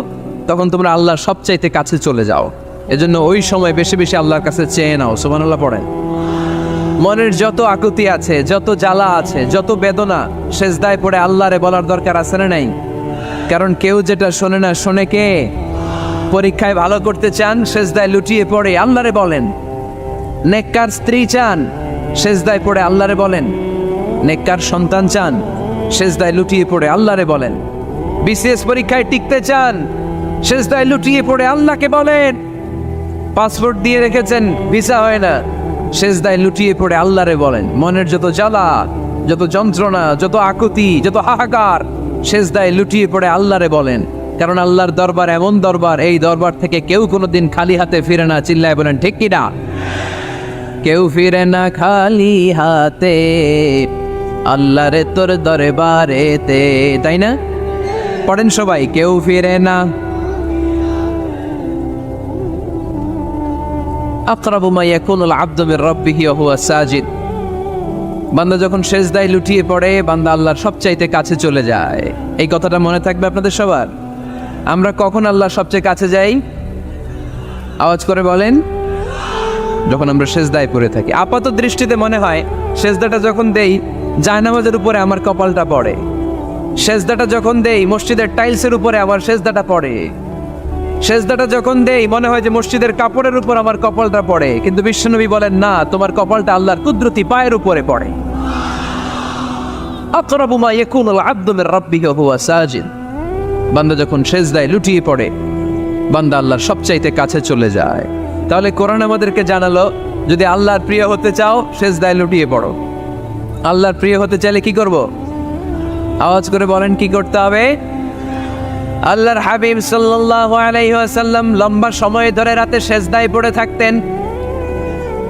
Speaker 1: তখন তোমরা আল্লাহর সবচাইতে কাছে চলে যাও। এজন্য ওই সময় বেশি বেশি আল্লাহর কাছে চেয়ে নাও। সুবহানাল্লাহ পড়েন। মনের যত আকুতি আছে, যত জ্বালা আছে, যত বেদনা, সেজদায় পড়ে আল্লাহরে বলার দরকার আছে না নাই? কারণ কেউ যেটা শোনে না, শোনে কে? পরীক্ষায় ভালো করতে চান, সেজদায় লুটিয়ে পড়ে আল্লাহরে বলেন। নেককার স্ত্রী চান, সেজদায় পড়ে আল্লাহরে বলেন। নেককার সন্তান চান, সেজদায় লুটিয়ে পড়ে আল্লাহরে বলেন। বিসিএস পরীক্ষায় টিকতে চান, সেজদায় লুটিয়ে পড়ে আল্লাহকে বলেন। পাসপোর্ট দিয়ে রেখেছেন, ভিসা হয় না, সেজদায় লুটিয়ে পড়ে আল্লাহরে বলেন। মনের যত জ্বালা, যত যন্ত্রণা, যত আকুতি, যত হাহাকার, সেজদায় লুটিয়ে পড়ে আল্লাহরে বলেন। কারণ আল্লাহর দরবার এমন দরবার, এই দরবার থেকে কেউ কোনোদিন খালি হাতে ফিরে না। চিল্লায় বলেন ঠিক কিনা? কেউ ফিরে না খালি হাতে আল্লাহরে তোর দরবারেতে, তাই না? পড়েন সবাই, কেউ ফিরে না। আকরাবু মা ইয়াকুনুল আবদু মির রাব্বিহি ওয়া হুয়া সাজিদ। বান্দা যখন সেজদায় লুটিয়ে পড়ে, বান্দা আল্লাহর সবচাইতে কাছে চলে যায়। এই কথাটা মনে থাকবে আপনাদের সবার। আমরা কখন আল্লাহর সবচেয়ে কাছে যাই? আওয়াজ করে বলেন। যখন আমরা সেজদায় পড়ে থাকি। আপাত দৃষ্টিতে মনে হয় সেজদাটা যখন দেই জায়নামাজের উপরে আমার কপালটা পড়ে, সেজদাটা যখন দেই মসজিদের টাইলসের উপরে আমার সেজদাটা পড়ে, সেজদাটা যখন দেই মনে হয় যে মসজিদের কাপড়ের উপর আমার কপালটা পড়ে। কিন্তু বিশ্বনবী বলেন না, তোমার কপালটা আল্লাহর কুদরতি পায়ের উপরে পড়ে। আকরাবু মা ইয়াকুনুল আবদু মির রাব্বিহি ওয়া হুয়া সাজিদ। বান্দা যখন সেজদায় লুটিয়ে পড়ে, বান্দা আল্লাহর সবচাইতে কাছে চলে যায়। তাহলে কোরআন আমাদেরকে জানালো, যদি আল্লাহর প্রিয় হতে চাও সেজদায় লুটিয়ে পড়ো। আল্লাহর প্রিয় হতে চাইলে কি করব? আওয়াজ করে বলেন কি করতে হবে? আল্লাহর হাবিব সাল্লাল্লাহু আলাইহি ওয়াসাল্লাম লম্বা সময় ধরে রাতে সেজদায় পড়ে থাকতেন।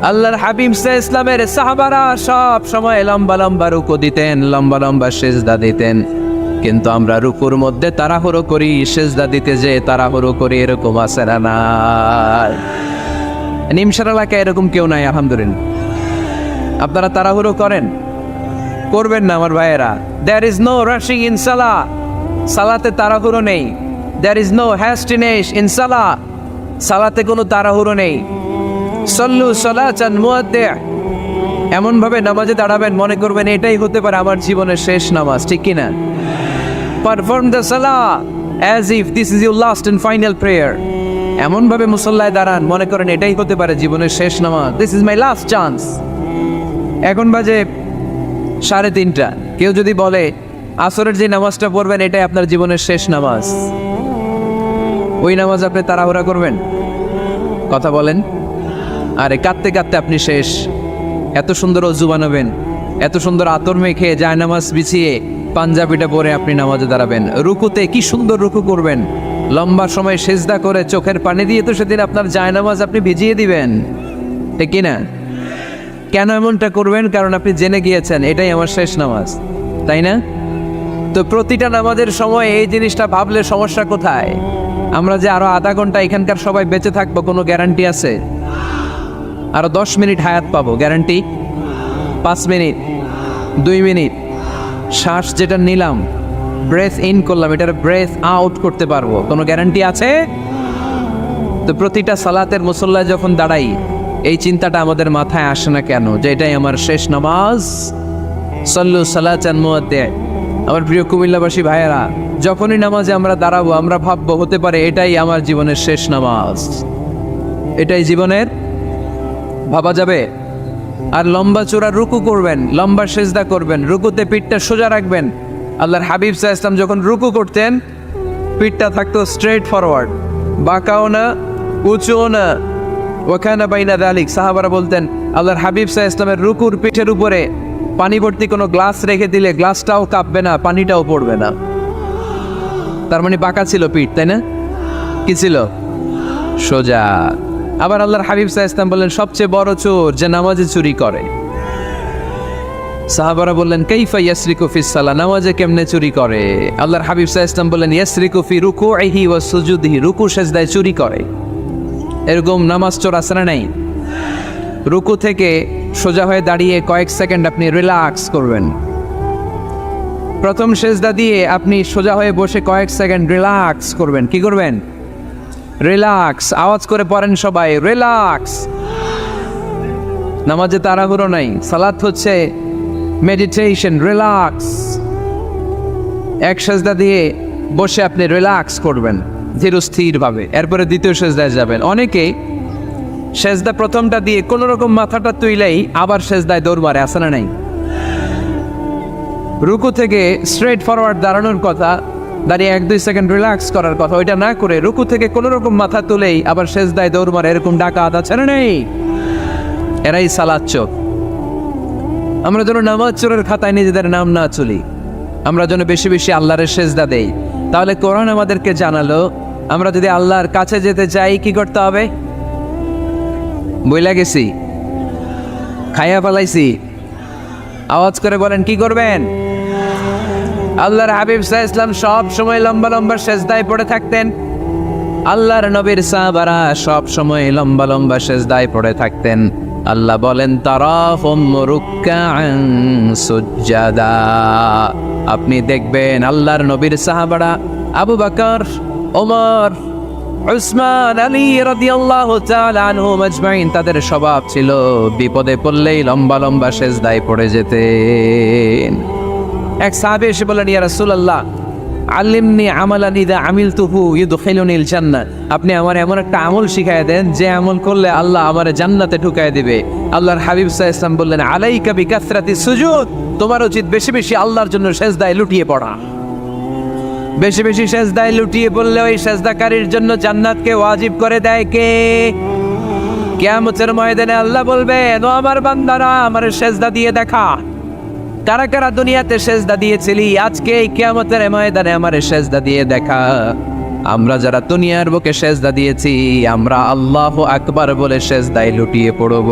Speaker 1: আল্লাহর হাবিব ইসলামের সাহাবারা সব সময় লম্বা লম্বা রুকু দিতেন, লম্বা লম্বা সেজদা দিতেন। কিন্তু আমরা রুকুর মধ্যে তাড়াহুড়ো করি, সেজদা দিতে যে তাড়াহুড়ো করি, এরকম আছে না? নাই। নিমসার এলাকায় এরকম কেউ নাই আলহামদুলিল্লাহ। আপনারা তাড়াহুড়ো করেন? করবেন না আমার ভাইয়েরা। There is no rushing in salah. সালাতে তাড়াহুড়ো নেই। There is no hastiness in salah. সালাতে কোনো তাড়াহুড়ো নেই। সল্লু সালাতান মুআদ্দি'। এমন ভাবে নামাজে দাঁড়াবেন মনে করবেন এটাই হতে পারে আমার জীবনের শেষ নামাজ, ঠিক কিনা? Perform the salah as if this is your last and final prayer. এমন ভাবে মুসল্লায় দাঁড়ান মনে করেন এটাই হতে পারে জীবনের শেষ নামাজ। This is my last chance. এখন বাজে 3:30। কেউ যদি বলে আসরের যে নামাজটা পড়বেন এটাই আপনার জীবনের শেষ নামাজ, ওই নামাজ আপনি তাড়াহুড়া করবেন? কথা বলেন। আরে কাঁদতে কাঁদতে আপনি শেষ। এত সুন্দর ওযু বানাবেন, এত সুন্দর আতর মেখে জায়নামাজ বিছিয়ে পাঞ্জাবিটা পরে আপনি নামাজে দাঁড়াবেন। রুকুতে কি সুন্দর রুকু করবেন, লম্বা সময় সেজদা করে চোখের পানি দিয়ে তো সেদিন আপনার জায়নামাজ আপনি ভিজিয়ে দিবেন, ঠিক কিনা? কেন এমনটা করবেন? কারণ আপনি জেনে গিয়েছেন এটাই আমার শেষ নামাজ, তাই না? তো প্রতিটা নামাজের সময় এই জিনিসটা ভাবলে সমস্যা কোথায়? আমরা যে আরো আধা ঘন্টা এখানকার সবাই বেঁচে থাকবো কোনো গ্যারান্টি আছে? আরো 10 মিনিট হায়াত পাবো, গ্যারান্টি? 5 মিনিট, 2 মিনিট শ্বাস যেটা নিলাম, ব্রেথ ইন করলাম, এটার ব্রেথ আউট করতে পারবো, কোনো গ্যারান্টি আছে? তো প্রতিটা সালাতের মুসল্লায় যখন দাঁড়াই এই চিন্তাটা আমাদের মাথায় আসে না কেন যে এটাই আমার শেষ নামাজ? সল্লু সালাতান মুআদ্দি'। আমার প্রিয় কুমিল্লাবাসী ভাইয়েরা, যখনই নামাজে আমরা দাঁড়াবো আমরা ভাববো হতে পারে এটাই আমার জীবনের শেষ নামাজ, এটাই জীবনের, ভাবা যাবে? আর লম্বা চূড়া রুকু করবেন, লম্বা সেজদা করবেন, রুকুতে পিঠটা সোজা রাখবেন। আল্লাহর হাবিব সাল্লাল্লাহু আলাইহি ওয়াসাল্লাম যখন রুকু করতেন পিঠটা থাকতো স্ট্রেট ফরওয়ার্ড, বাঁকাও না, উঁচুও না, ওয়াকানা বাইনা যালিক। সাহাবারা বলতেন আল্লাহর হাবিব সাল্লাল্লাহু আলাইহি ওয়াসাল্লামের রুকুর পিঠের উপরে পানি ভর্তি কোনো গ্লাস রেখে দিলে গ্লাসটাও কাঁপবে না, পানিটাও পড়বে না। তার মানে বাঁকা ছিল পিঠ, তাই না? কি ছিল? সোজা। আবার আল্লাহর হাবিব সাল্লাল্লাহু আলাইহি ওয়াসাল্লাম বললেন সবচেয়ে বড় চোর যে নামাজে চুরি করে। সাহাবারা বললেন কাইফা ইয়াসরিকু ফিস সালাহ, নামাজে কেমনে চুরি করে? আল্লাহর হাবিব সাল্লাল্লাহু আলাইহি ওয়াসাল্লাম বললেন ইয়াসরিকু ফি রুকুইহি ওয়া সুজুদিহি, রুকু সেজদায় চুরি করে। এরকম নামাজ চোর আছে না নাই? রুকু থেকে সোজা হয়ে দাঁড়িয়ে কয়েক সেকেন্ড আপনি রিল্যাক্স করবেন। প্রথম সেজদা দিয়ে আপনি সোজা হয়ে বসে কয়েক সেকেন্ড রিল্যাক্স করবেন। কি করবেন? রিল্যাক্স। আওয়াজ করে পড়েন সবাই, রিল্যাক্স। নামাজে তাড়াহুড়ো নাই, সালাত হচ্ছে মেডিটেশন, রিল্যাক্স। এক সেজদা দিয়ে বসে আপনি রিল্যাক্স করবেন ধীরস্থিরভাবে, এরপরে দ্বিতীয় সেজদায় যাবেন। অনেকে সেজদা প্রথমটা দিয়ে কোনো রকম মাথাটা তুইলেই আবার সেজদায় দৌড় মারে, আছে না নাই? রুকু থেকে স্ট্রেট ফরওয়ার্ড দাঁড়ানোর কথা, দাঁড়িয়ে 1-2 সেকেন্ড রিল্যাক্স করার কথা, ওইটা না করে রুকু থেকে কোনো রকম মাথা তুলেই আবার সেজদায় দৌড় মারে, এরকম ডাকাত আছে না নেই? এরাই সালাত চোর। আমরা যেন নামাজ চোরের খাতায় নিজেদের নাম না চলি, আমরা যেন বেশি বেশি আল্লাহর সেজদা দেই। তাহলে কোরআন আমাদেরকে জানালো আমরা যদি আল্লাহর কাছে যেতে চাই কি করতে হবে? বইলা গেছি, খাইয়া ফেলাইছি, আওয়াজ করে বলেন কি করবেন? আল্লাহর হাবিব সাল্লাল্লাহু আলাইহি ওয়াসাল্লাম সব সময় লম্বা লম্বা সেজদায় পড়ে থাকতেন। আল্লাহর নবীর সাহাবারা সব সময় লম্বা লম্বা সেজদায় পড়ে থাকতেন। আল্লাহ বলেন তারাহুম রুকআন সুজদা, আপনি দেখবেন আল্লাহর নবীর সাহাবারা আবু বকর, ওমর, উসমান, আলী রাদিয়াল্লাহু তাআলা আনহুম আজমাইন, তাদের স্বভাব ছিল বিপদে পড়লেই লম্বা লম্বা সেজদায় পড়ে যেতেন। এক সাহাবী এসে বললেন ইয়া রাসূলুল্লাহ আল্লিমনি আমালান ইযা আমিলতুহু ইউদখিলুনিল জান্নাহ, আপনি আমার এমন একটা আমল শিখায় দেন যে আমল করলে আল্লাহ আমারে জান্নাতে ঢুকায় দিবে। আল্লাহর হাবিব সাল্লাল্লাহু আলাইহি ওয়াসাল্লাম বললেন আলাইকা বিকাসরাতিস সুজুদ, তোমার উচিত বেশি বেশি আল্লাহর জন্য সেজদায় লুটিয়ে পড়া। বেশি বেশি সেজদায় লুটিয়ে পড়লে ওই সেজদাকারীর জন্য জান্নাতকে ওয়াজিব করে দেয় কে? কিয়ামতের ময়দানে আল্লাহ বলবেন ও আমার বান্দারা আমার সেজদা দিয়ে দেখা, কারা কারা দুনিয়াতে সেজদা দিয়েছিলি, আজকে এই কিয়ামতের ময়দানে আমার সেজদা দিয়ে দেখা। আমরা যারা দুনিয়ার বুকে সেজদা দিয়েছি আমরা আল্লাহু আকবার বলে সেজদায় লুটিয়ে পড়ব,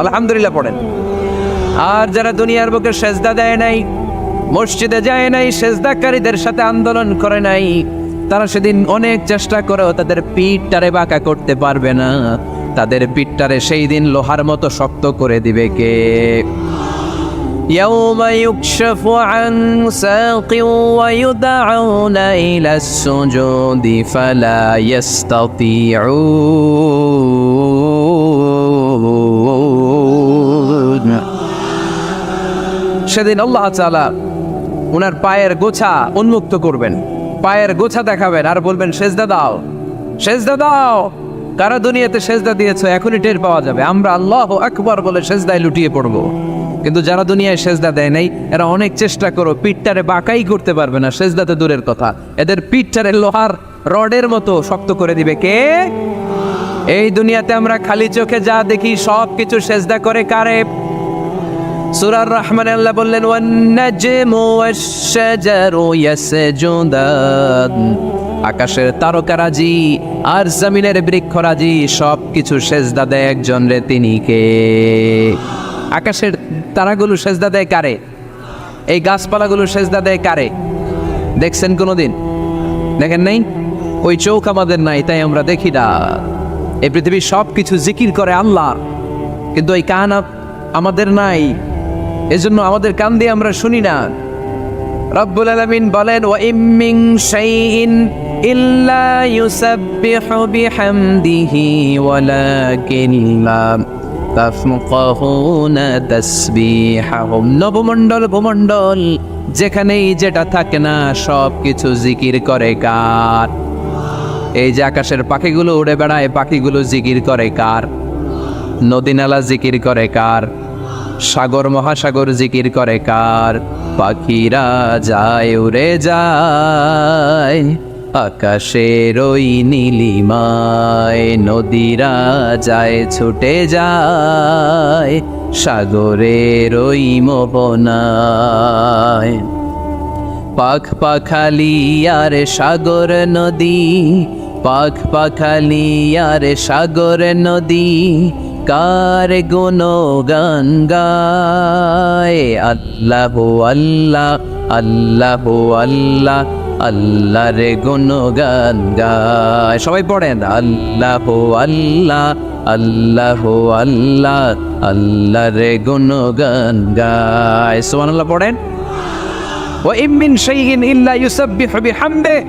Speaker 1: আলহামদুলিল্লাহ পড়েন। আর যারা দুনিয়ার বুকে সেজদা দেয় নাই, মসজিদে যায় নাই, সেজদাকারীদের সাথে আন্দোলন করে নাই, তারা সেদিন অনেক চেষ্টা করেও তাদের পিঠটারে বাঁকা করতে পারবে না। তাদের পিঠটারে সেই দিন লোহার মতো শক্ত করে দিবে কে? يوم يكشف عن ساق ويدعون إلى السجود فلا يستطيعون। সেদিন আল্লাহ তাআলা ওনার পায়ের গোছা উন্মুক্ত করবেন, পায়ের গোছা দেখাবেন আর বলবেন সেজদা দাও, সেজদা দাও। কারা দুনিয়াতে সেজদা দিয়েছো এখনই টের পাওয়া যাবে। আমরা আল্লাহু আকবার বলে সেজদায় লুটিয়ে পড়বো, কিন্তু যারা দুনিয়ায় সেজদা দেয় নাই এরা অনেক চেষ্টা করো পিঠটারে বাঁকাই করতে পারবে না, সেজদাতে দূরের কথা, এদের পিঠটারে লোহার রডের মতো শক্ত করে দিবে কে? এই দুনিয়াতে আমরা খালি চোখে যা দেখি সব কিছু সেজদা করে কারে? সূরা আর-রহমানে আল্লাহ বললেন ওয়ান নাজমু ওয়াশ-শাজারু ইয়াসজুদান, আকাশের তারকারাজি আর জমিনের বৃক্ষরাজি সব কিছু সেজদা দেয় একজন রে, তিনি কে? আকাশের তারাগুলো সেজদা দেয় কারে? এই গাছপালাগুলো সেজদা দেয় কারে? দেখছেন কোনোদিন? দেখেন নাই? ওই চোখ আমাদের নাই তাই আমরা দেখি না। এই পৃথিবীর সব কিছু জিকির করে আল্লাহ, কিন্তু ওই কান আমাদের নাই, এজন্য আমাদের কান দিয়ে আমরা শুনি না। রব্বুল আলামিন বলেন ওয়া ইম মিন শাইইন ইল্লা ইউসাব্বিহু বিহামদিহি ওয়ালাকিন লা তাফকাহুনা তাসবিহাহুম। নবমণ্ডল ভূমণ্ডল যেখানেই যেটা থাকে না সব কিছু জিকির করে কার? এই যে আকাশের পাখিগুলো উড়ে বেড়ায়, পাখিগুলো জিকির করে কার? নদী নালা জিকির করে কার? সাগর মহাসাগর জিকির করে কার? পাখিরা যায় উড়ে যায়, আকাশের ওই নীলিমায় নদীরা যায় ছুটে যায় সাগরের ওই মোহনায়। পাখ পাখালি আর সাগর নদী, পাখ পাখালি আর সাগর নদী, কার গুণগান গায়। আল্লাহ আল্লাহ আল্লাহ আল্লাহ আল্লাহর গুণগান গায়। সবাই পড়েন আল্লাহ আল্লাহ আল্লাহ আল্লাহ আল্লাহর গুণগান গায়। সুবহানাল্লাহ পড়েন। ওয়া ইম মিন শাইইন ইল্লা ইউসাব্বিহু বিহামদিহি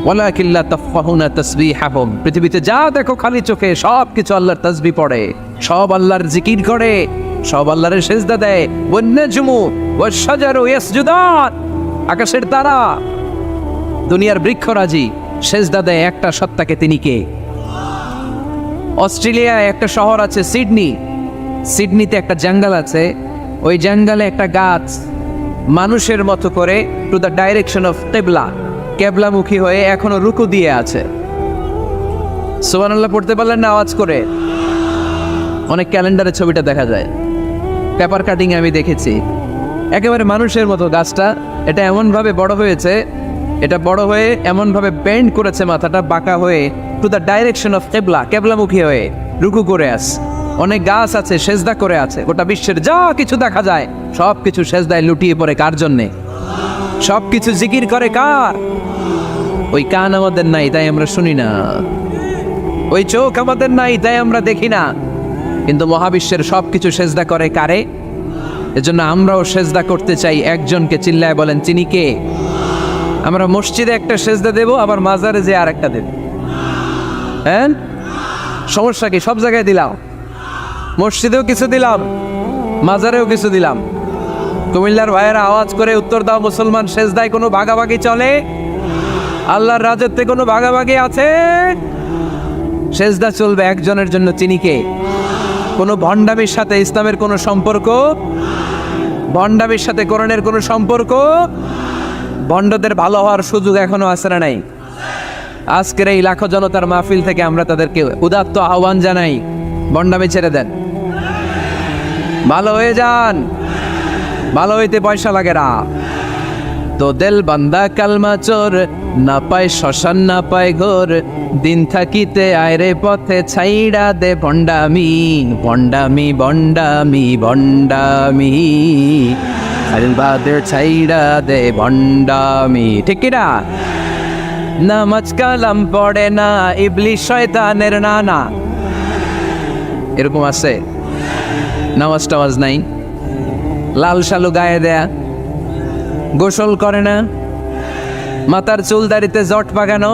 Speaker 1: ওয়ালাকিন লা তাফকাহুনা তাসবিহাহুম। পৃথিবীতে যা দেখো খালি চোখে সব কিছু আল্লাহর তাসবিহ পড়ে, সব আল্লাহর জিকির করে, সব আল্লাহর সিজদা দেয়। One নাজমু wash শাজারু ইয়াসজুদান। আকাশের তারা, দুনিয়ার বৃক্ষরাজি সিজদা দেয় একটা সত্তাকে। তিনি কে? অস্ট্রেলিয়ায় একটা শহর আছে সিডনি, সিডনিতে একটা জঙ্গল আছে। ওই জঙ্গলে একটা গাছ মানুষের মতো করে টু দ্য ডাইরেকশন অফ কেবলা, কেবলামুখী হয়ে এখনো রুকু দিয়ে আছে। সুবহানাল্লাহ পড়তে পারলেন না আওয়াজ করে? অনেক ক্যালেন্ডারে ছবিটা দেখা যায়, পেপার কাটিং আমি দেখেছি। একেবারে মানুষের মতো গাছটা। এটা এমনভাবে বড় হয়েছে, এটা বড় হয়ে এমনভাবে বেন্ড করেছে মাথাটা বাঁকা হয়ে টু দ্য ডাইরেকশন অফ কেবলা, কেবলামুখী হয়ে রুকু করে আছে। অনেক গাছ আছে সেজদা করে আছে। গোটা বিশ্বের যা কিছু দেখা যায় সব কিছু সেজদায় লুটিয়ে পড়ে কার জন্যে? সব কিছু জিকির করে কার? ওই কান আমাদের নাই তাই আমরা শুনি না, ওই চোখ আমাদের নাই তাই আমরা দেখি না, কিন্তু মহাবিশ্বের সব কিছু সেজদা করে কারে? এজন্য আমরাও সেজদা করতে চাই একজনকে। চিল্লায় বলেন তিনি কে? আমরা মসজিদে একটা সেজদা দেব, আবার মাজারে যে আর একটা দেব। হ্যাঁ, সমস্যা কি? সব জায়গায় দিলাম, মসজিদেও কিছু দিলাম, মাজারেও কিছু দিলাম। কুমিল্লার ভাইয়েরা আওয়াজ করে উত্তর দাও, মুসলমান সেজদায় কোনো ভাগাভাগি চলে? আল্লাহর রাজত্বে কোনো ভাগাভাগি আছে? সেজদা চলবে একজনের জন্য। তিনি কে? কোনো ভণ্ডামির সাথে ইসলামের কোনো সম্পর্ক? ভণ্ডামির সাথে কোরআনের কোনো সম্পর্ক? ভণ্ডদের ভালো হওয়ার সুযোগ এখনো আছে না নাই? আজকের এই লাখো জনতার মাহফিল থেকে আমরা তাদেরকে উদাত্ত আহ্বান জানাই, ভণ্ডামি ছেড়ে দেন, ভালো হয়ে যান। ভালো হইতে পয়সা লাগে না। তো দেল বান্দা কালমা চোর, না পায় শ্মশান না পায় ঘোর, দিন থাকিতে আয়রে পথে ছাইড়া দে ভণ্ডামি, ভণ্ডামি ভণ্ডামি ভণ্ডামি, আলবাদের ছাইড়া দে ভণ্ডামি। ঠিক কিনা? নামাজ কালাম পড়ে না, ইবলিশ শয়তানের নানা। এরকম আছে? নামাজ টামাজ নাই, লাল শালু গায়ে দেয়া, গোসল করে না, মাথার চুল দাড়িতে জট পাকানো,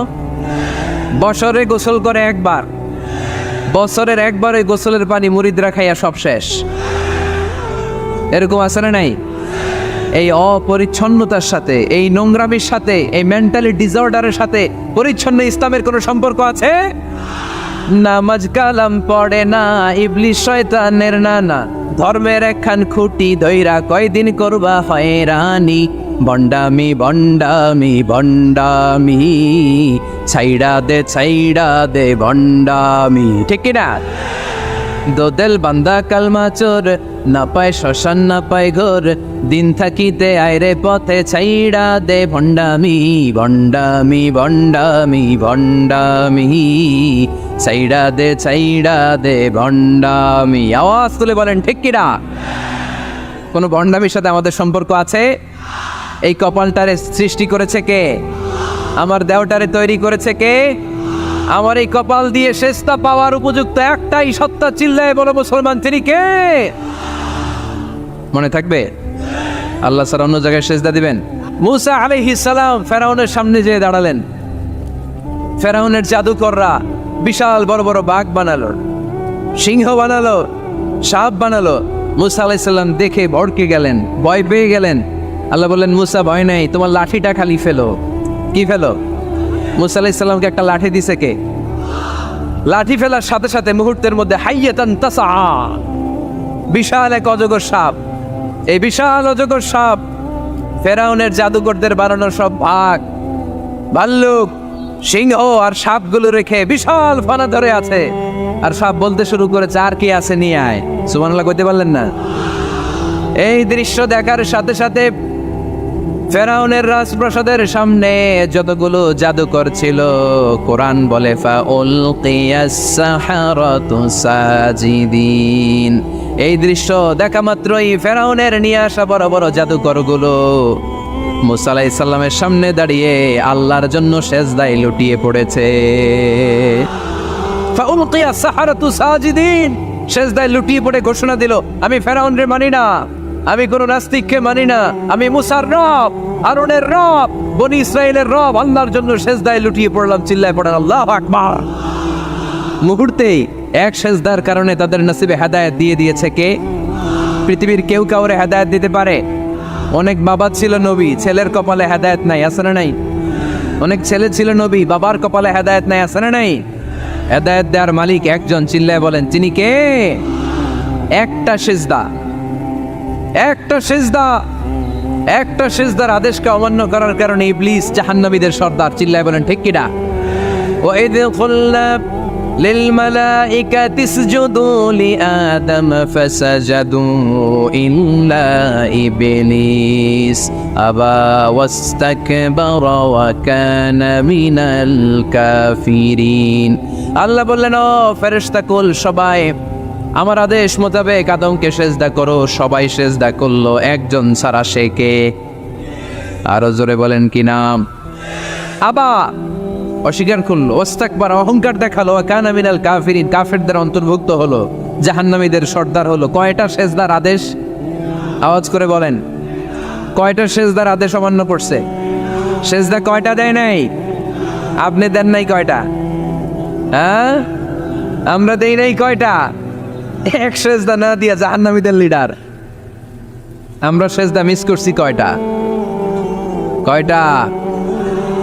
Speaker 1: বছরে গোসল করে একবার, বছরের একবারে গোসলের পানি মুরিদরা খাইয়া সব শেষ। এরকম আছে না নাই? এই অপরিচ্ছন্নতার সাথে, এই নোংরামির সাথে, এই মেন্টালি ডিসঅর্ডারের সাথে পরিচ্ছন্ন ইসলামের কোনো সম্পর্ক আছে? নামাজ কালাম পড়ে না, ইবলিশ শয়তানের নানা, ধর্মের একখান খুঁটি ধইরা কয়দিন করবা হয়রানি, ভণ্ডামি ভণ্ডামি ভণ্ডামি, ছাইড়া দে ভণ্ডামি। ঠিক কিনা? দোদেল বান্দা কালমা চোর, না পায় শ্মশান না পায় ঘোর, দিন থাকিতে আয়রে পথে ছাইড়া দে ভণ্ডামি, ভণ্ডামি ভণ্ডামি ভণ্ডামি, ছাইড়া দে ভণ্ডামি। আওয়াজ তুলে বলেন ঠিক কিনা? কোনো ভণ্ডামির সাথে আমাদের সম্পর্ক আছে? এই কপালটারে সৃষ্টি করেছে কে? আমার দেহটারে তৈরি করেছে কে? আমার এই কপাল দিয়ে সেজদা পাওয়ার উপযুক্ত একটাই সত্তা। চিল্লায় বলো মুসলমান, তিনি কে? মনে থাকবে? আল্লাহ ছাড়া অন্য জায়গায় সেজদা দিবেন? মুসা আলাইহিস সালাম ফেরাউনের সামনে যেয়ে দাঁড়ালেন। ফেরাউনের জাদুকররা বিশাল বড় বড় বাঘ বানালো, সিংহ বানালো, সাপ বানালো। মুসা আলাইহিস সালাম দেখে ভড়কে গেলেন, ভয় পেয়ে গেলেন। আল্লাহ বললেন, মুসা ভয় নাই, তোমার লাঠিটা খালি ফেলো। কি ফেলো? মুসা আলাইহিস সালামকে একটা লাঠি দিছে কে? লাঠি ফেলার সাথে সাথে মুহূর্তের মধ্যে হাইয়াতান তাসআ, বিশাল এক অজগর সাপ। এই বিশাল অজগর সাপ ফেরাউনের জাদুকরদের বানানো সব বাঘ, ভাল্লুক, সিংহ আর সাপগুলো রেখে বিশাল ফানা ধরে আছে, আর সাপ বলতে শুরু করেছে, আর কি আছে নিয়ে আয়। সুবহানাল্লাহ কইতে পারলেন না? এই দৃশ্য দেখার সাথে সাথে ফেরাউনের রাজপ্রাসাদের সামনে যতগুলো জাদুকর ছিল, কোরআন বলে ফাউলকিয়াস সাহারাতু সাজিদিন। এই দৃশ্য দেখা মাত্রই ফেরাউনের নিয়ে আসা বড় বড় জাদুকরগুলো মুসা আলাইহিস সালামের সামনে দাঁড়িয়ে আল্লাহর জন্য সেজদায় লুটিয়ে পড়েছে। ফাউলকিয়াস সাহারাতু সাজিদিন, সেজদায় লুটিয়ে পড়ে ঘোষণা দিল, আমি ফেরাউনের মানি না, আমি কোন নাস্তিককে মানি না, আমি মুসার রব, হারুনের রব, বনি ইসরাইলের রব, আল্লাহর জন্য সেজদায় লুটিয়ে পড়লাম। চিল্লায় পড়েন আল্লাহু আকবার। মুহূর্তেই এক সেজদার কারণে তাদের নসিবে হেদায়েত দিয়ে দিয়েছে কে? পৃথিবীর কেউ কাউরে হেদায়েত দিতে পারে? অনেক বাবা ছিল নবী, ছেলের কপালে হেদায়েত নাই, আছে না নাই? অনেক ছেলে ছিল নবী, বাবার কপালে হেদায়েত নাই, আছে না নাই? হেদায়েত দেওয়ার মালিক একজন, চিল্লায় বলেন তিনি কে? একটা সিজদা, একটা সিজদা, একটা সিজদার আদেশকে অমান্য করার কারণে ইবলিস জাহান্নামীদের সর্দার। চিল্লায় বলেন ঠিক কিনা? ওয়াইদ কুলনা লিল মালাইকাতি ইসজুদু লিআদম ফাসাজাদু ইল্লা ইবলিস আবা ওয়াস্তাকবারা ওয়া কানা মিনাল কাফিরিন। আল্লাহ বললেন, ও ফেরেশতা কুল সবাই আমার আদেশ মোতাবেক আদমকে সেজদা করো। সবাই সেজদা করলো, একজন ছাড়া, সে কে? আরো জোরে বলেন কি নাম? আবা, অস্বীকার করলো, ওয়াস্তাকবার, অহংকার দেখালো, কানা মিনাল কাফিরিন, কাফেরদের অন্তর্ভুক্ত হলো, জাহান্নামীদের সর্দার হলো। কয়টা সেজদার আদেশ? আওয়াজ করে বলেন, কয়টা সেজদার আদেশ অমান্য করছে? সেজদা কয়টা দেয় নাই? আপনি দেন নাই কয়টা? হ্যাঁ, আমরা দেই নাই কয়টা? এক সেজদা না দিয়া জাহান্নামীদের লিডার। আমরা সেজদা মিস করছি কয়টা? কয়টা?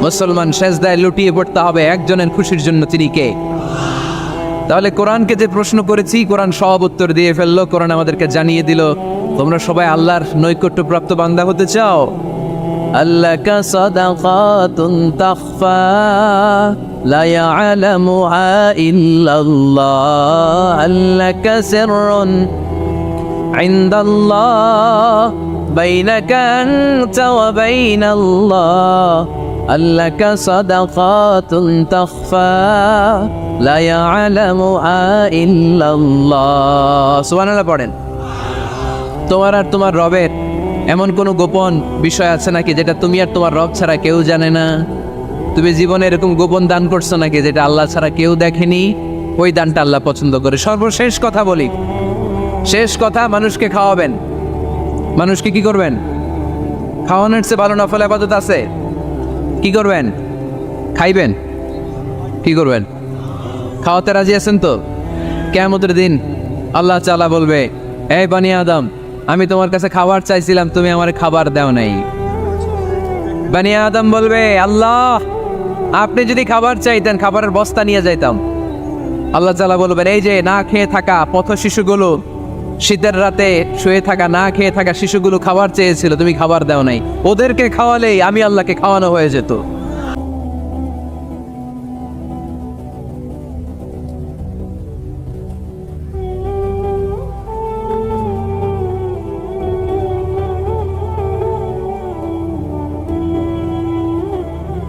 Speaker 1: মুসলমান সেজদায় লুটিয়ে পড়তে হবে একজনের খুশির জন্য, তিনি কে? তাহলে কোরআনকে যে প্রশ্ন করেছি, কোরআন সব উত্তর দিয়ে ফেললো। কোরআন আমাদেরকে জানিয়ে দিল, তোমরা সবাই আল্লাহর নৈকট্যপ্রাপ্ত বান্দা হতে চাও? আল্লাকা সাদাকাতুন তাখফা লা ইয়ালামুহা ইল্লাল্লাহ, আল্লাকা সিররুন ইনদাল্লাহ বাইনাকা আনতা ওয়া বাইনাল্লাহ, আল্লাকা সাদাকাতুন তাখফা লা ইয়ালামুহা ইল্লাল্লাহ। সুবহানাল্লাহ পড়েন। তোমার আর তোমার রবের এমন কোনো গোপন বিষয় আছে নাকি যেটা তুমি আর তোমার রব ছাড়া কেউ জানে না? তুমি জীবনে এরকম গোপন দান করছো নাকি যেটা আল্লাহ ছাড়া কেউ দেখেনি? ওই দানটা আল্লাহ পছন্দ করে। সর্বশেষ কথা বলি, শেষ কথা, মানুষকে খাওয়াবেন। মানুষকে কি করবেন? খাওয়ানোর চেয়ে ভালো নফল ইবাদত আছে? কি করবেন? খাইবেন। কি করবেন? খাওয়াতে রাজি আছেন তো? কিয়ামতের দিন আল্লাহ তাআলা বলবে, এই বানি আদম, আমি তোমার কাছে খাবার চাইছিলাম, তুমি আমার খাবার দাও নাই। বানি আদম বলবে, আল্লাহ আপনি যদি খাবার চাইতেন খাবারের বস্তা নিয়ে যাইতাম। আল্লাহ তাআলা বলবেন, এই যে না খেয়ে থাকা পথ শিশুগুলো, শীতের রাতে শুয়ে থাকা না খেয়ে থাকা শিশুগুলো খাবার চেয়েছিল, তুমি খাবার দাও নাই, ওদেরকে খাওয়ালেই আমি আল্লাহকে খাওয়ানো হয়ে যেত।